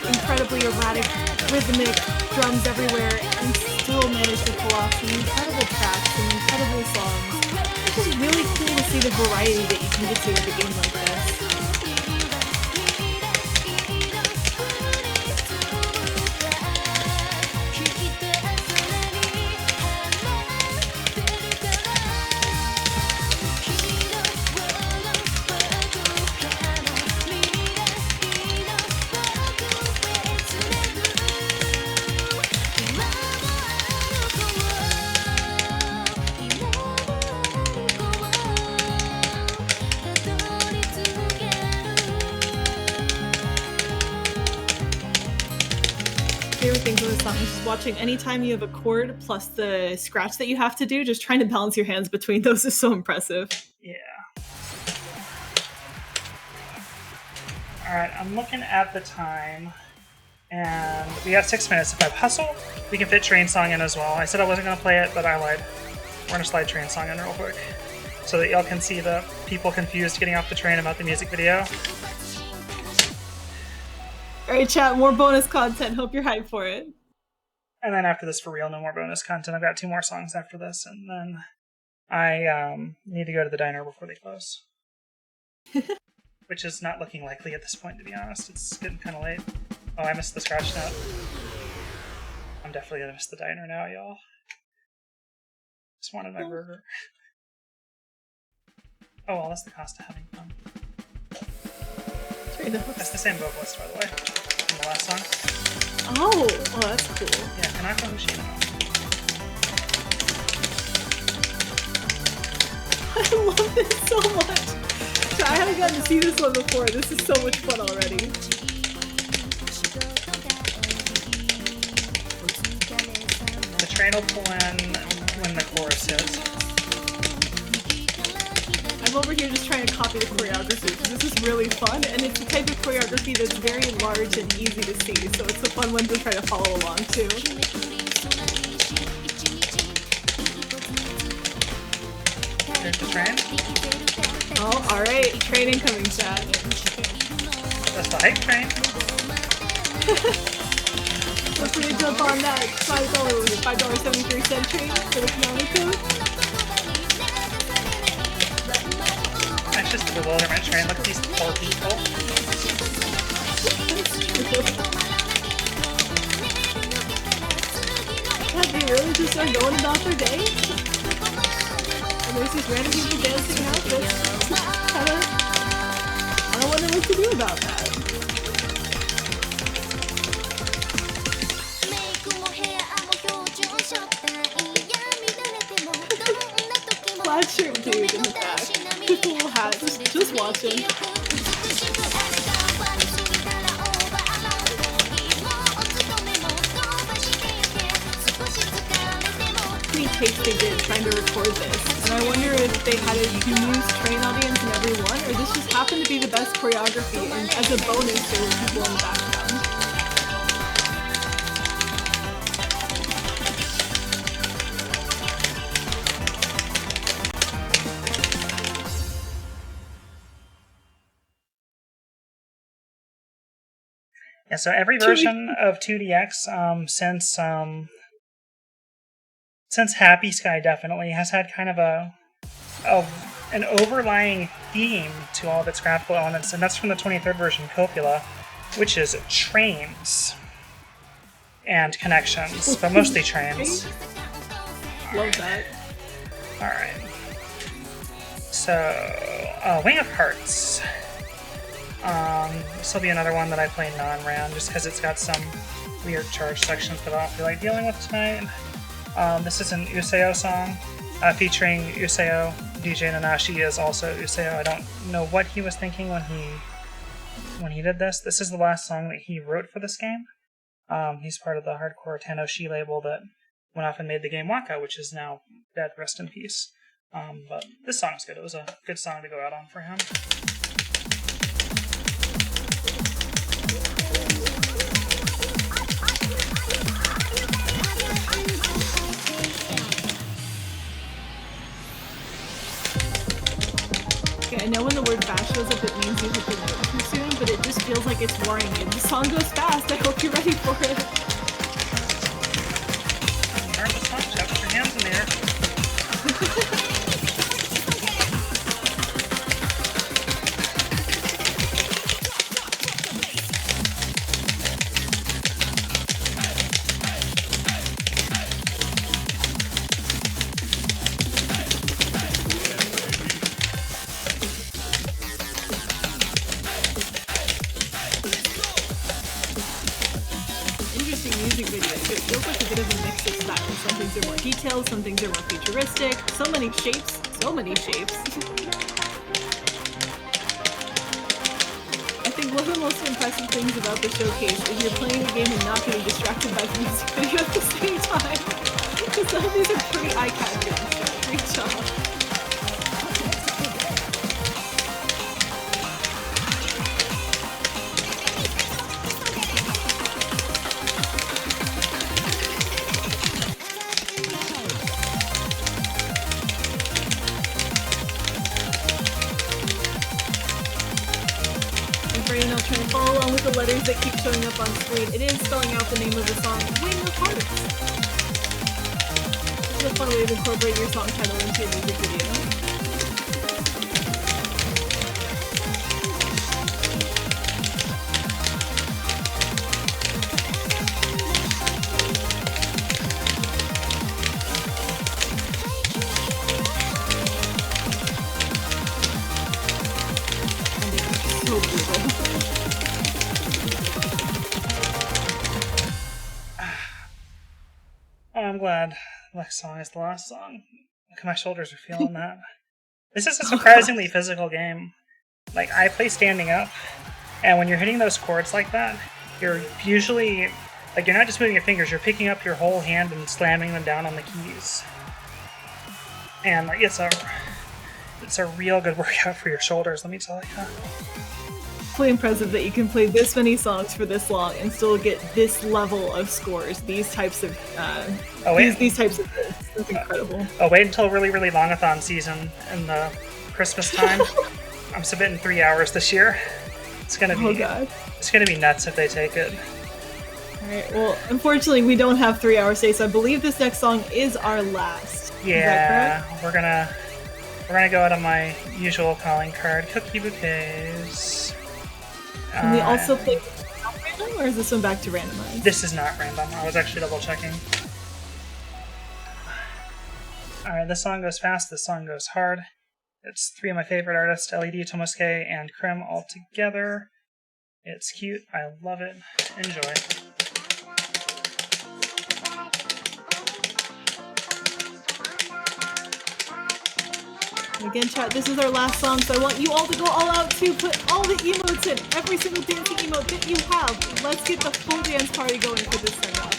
Speaker 3: incredibly erratic, rhythmic drums everywhere, and still manage to pull off some incredible tracks and incredible songs. It's just really cool to see the variety that you can get to with a game like this. Favorite things of this song is just watching anytime you have a chord plus the scratch that you have to do, just trying to balance your hands between those is so impressive.
Speaker 2: Yeah. Alright, I'm looking at the time, and we have 6 minutes. If I hustle, we can fit Train Song in as well. I said I wasn't going to play it, but I lied. We're going to slide Train Song in real quick, so that y'all can see the people confused getting off the train about the music video.
Speaker 3: Alright chat, more bonus content, hope you're hyped for it.
Speaker 2: And then after this, for real, no more bonus content. I've got 2 more songs after this, and then I need to go to the diner before they close. Which is not looking likely at this point, to be honest. It's getting kind of late. Oh, I missed the scratch note. I'm definitely gonna miss the diner now, y'all. Just wanted my burger. Oh, well, that's the cost of having fun. That's the same vocalist, by the way, from the last song.
Speaker 3: Oh, that's cool.
Speaker 2: Yeah, Kanako Hoshino.
Speaker 3: I love this so much. So I haven't gotten to see this one before. This is so much fun already.
Speaker 2: The train will pull in when the chorus hits.
Speaker 3: I'm over here just trying to copy the choreography because this is really fun, and it's the type of choreography that's very large and easy to see, so it's a fun one to try to follow along too.
Speaker 2: There's the train.
Speaker 3: Oh, alright. Train incoming, chat.
Speaker 2: That's the hype train.
Speaker 3: Feel free to jump on that $5.73 train for the Konami code.
Speaker 2: That's just a bewilderment train. Look at these poor people.
Speaker 3: God, they really just start going about their day? And there's these random people dancing in outfits. I don't wonder what to do about that. Plaid shirt dude in the back. Cool hat. Just watching. Many takes they did trying to record this, and I wonder if they had a used train audience in every one, or this just happened to be the best choreography, and as a bonus there were people in the background.
Speaker 2: Yeah, so every version of 2DX since Happy Sky definitely has had kind of an overlying theme to all of its graphical elements, and that's from the 23rd version, Copula, which is trains and connections, but mostly trains.
Speaker 3: Love that.
Speaker 2: Alright. So, Wing of Hearts. This will be another one that I play non-ran, just because it's got some weird charge sections that I don't feel like dealing with tonight. This is an Useo song, featuring Useo. DJ Nanashi is also Useo. I don't know what he was thinking when he did this. This is the last song that he wrote for this game. He's part of the hardcore Tenoshi label that went off and made the game Waka, which is now dead, rest in peace. But this song's good. It was a good song to go out on for him.
Speaker 3: I know when the word fast shows up, it means you hit the note too soon, but it just feels like it's boring. And the song goes fast. I hope you're ready for it.
Speaker 2: Learn the song, Jeff. Put your hands in the air.
Speaker 3: Details, some things are more futuristic, so many shapes. I think one of the most impressive things about the showcase is you're playing a game and not getting distracted by the music video at the same time. Because some of these are pretty eye-catching. Great job. Trying to follow along with the letters that keep showing up on screen. It is spelling out the name of the song, Wing of Hearts. This is a fun way to incorporate your song title into your music video.
Speaker 2: I'm glad next song is the last song. Look at my shoulders are feeling that. This is a surprisingly physical game. Like, I play standing up, and when you're hitting those chords like that, you're usually, like, you're not just moving your fingers, you're picking up your whole hand and slamming them down on the keys. And, like, it's a real good workout for your shoulders, let me tell you.
Speaker 3: Really impressive that you can play this many songs for this long and still get this level of scores. These types of these types of things. That's incredible.
Speaker 2: Wait until really, really longathon season in the Christmas time. I'm submitting 3 hours this year. It's gonna be It's gonna be nuts if they take it.
Speaker 3: Alright, well, unfortunately we don't have 3 hours today, so I believe this next song is our last.
Speaker 2: Yeah, is that correct? We're gonna go out on my usual calling card, Cookie Bouquets.
Speaker 3: Can we also play not random, or is this one back to randomized?
Speaker 2: This is not random. I was actually double checking. Alright, this song goes fast, this song goes hard. It's 3 of my favorite artists, LED, Tomosuke, and Krim all together. It's cute. I love it. Enjoy.
Speaker 3: Again, chat, this is our last song, so I want you all to go all out to put all the emotes in, every single dancing emote that you have. Let's get the full dance party going for this send-off.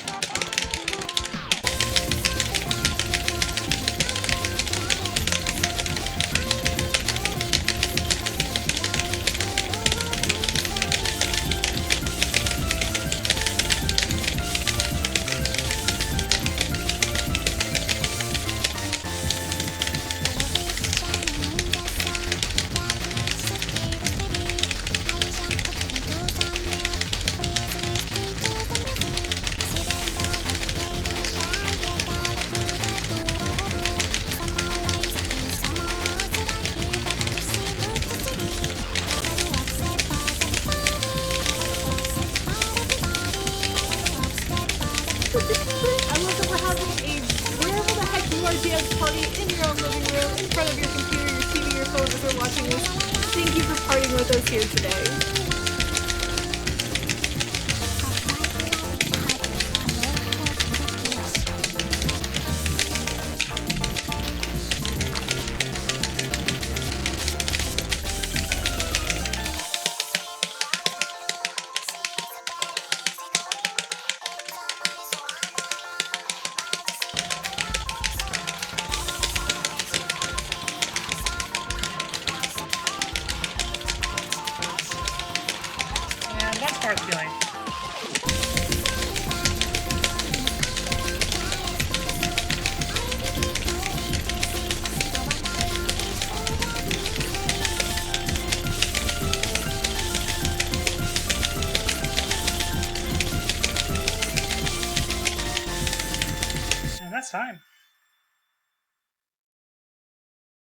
Speaker 2: Time.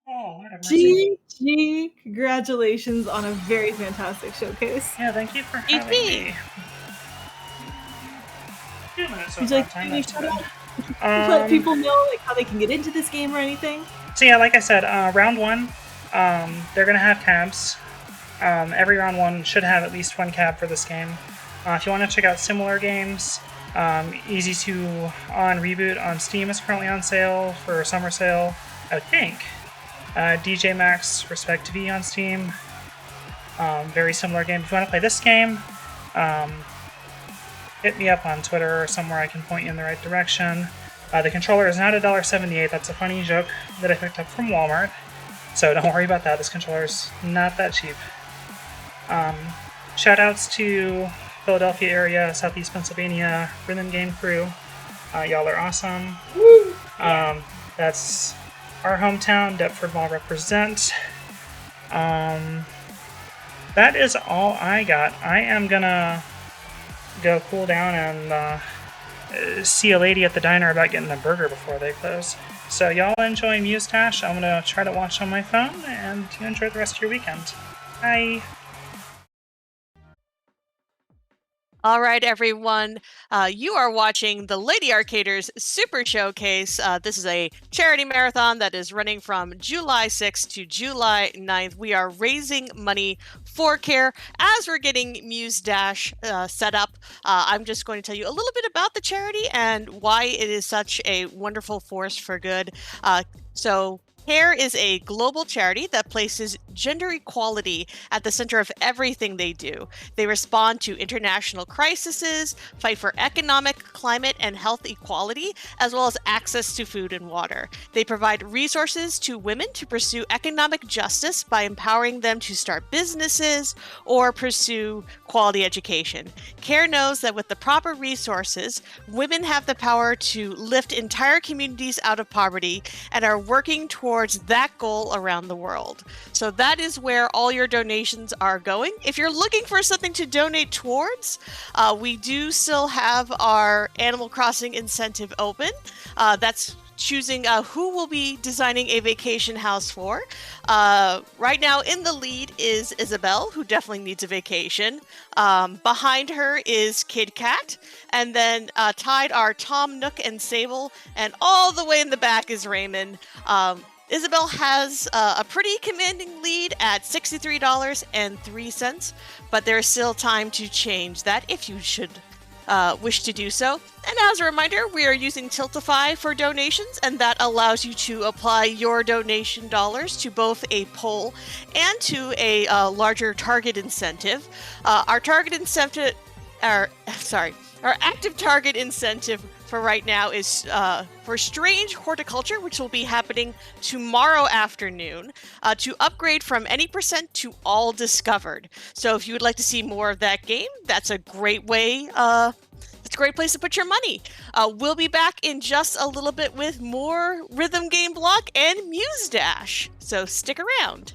Speaker 2: Oh,
Speaker 3: GG! Congratulations on a very fantastic showcase.
Speaker 2: Yeah, thank you for having me. 2 minutes of time. That's good.
Speaker 3: Let people know like how they can get into this game or anything.
Speaker 2: So yeah, like I said, round 1, they're gonna have cabs. Every round 1 should have at least 1 cab for this game. If you want to check out similar games, Easy 2 on Reboot on Steam is currently on sale for summer sale, I would think. DJ Max Respect V on Steam. Very similar game. If you want to play this game, hit me up on Twitter or somewhere I can point you in the right direction. The controller is not $1.78. That's a funny joke that I picked up from Walmart. So don't worry about that. This controller is not that cheap. Shoutouts to Philadelphia area, Southeast Pennsylvania, Rhythm Game Crew. Y'all are awesome. That's our hometown, Deptford Mall represent. That is all I got. I am gonna go cool down and see a lady at the diner about getting a burger before they close. So y'all enjoy Mustache. I'm gonna try to watch on my phone, and you enjoy the rest of your weekend. Bye!
Speaker 1: All right, everyone. You are watching the Lady Arcaders Super Showcase. This is a charity marathon that is running from July 6th to July 9th. We are raising money for Care. As we're getting Muse Dash set up, I'm just going to tell you a little bit about the charity and why it is such a wonderful force for good. So CARE is a global charity that places gender equality at the center of everything they do. They respond to international crises, fight for economic, climate, and health equality, as well as access to food and water. They provide resources to women to pursue economic justice by empowering them to start businesses or pursue quality education. CARE knows that with the proper resources, women have the power to lift entire communities out of poverty and are working towards that goal around the world. So that is where all your donations are going. If you're looking for something to donate towards, we do still have our Animal Crossing incentive open. That's choosing who will be designing a vacation house for. Right now in the lead is Isabel, who definitely needs a vacation. Behind her is Kid Cat, and then tied are Tom, Nook, and Sable, and all the way in the back is Raymond. Isabel has a pretty commanding lead at $63.03, but there's still time to change that if you should wish to do so. And as a reminder, we are using Tiltify for donations, and that allows you to apply your donation dollars to both a poll and to a larger target incentive. Our active target incentive for right now is for Strange Horticulture, which will be happening tomorrow afternoon, to upgrade from any percent to all discovered. So if you would like to see more of that game, that's a great way. It's a great place to put your money. We'll be back in just a little bit with more Rhythm Game Block and Muse Dash. So stick around.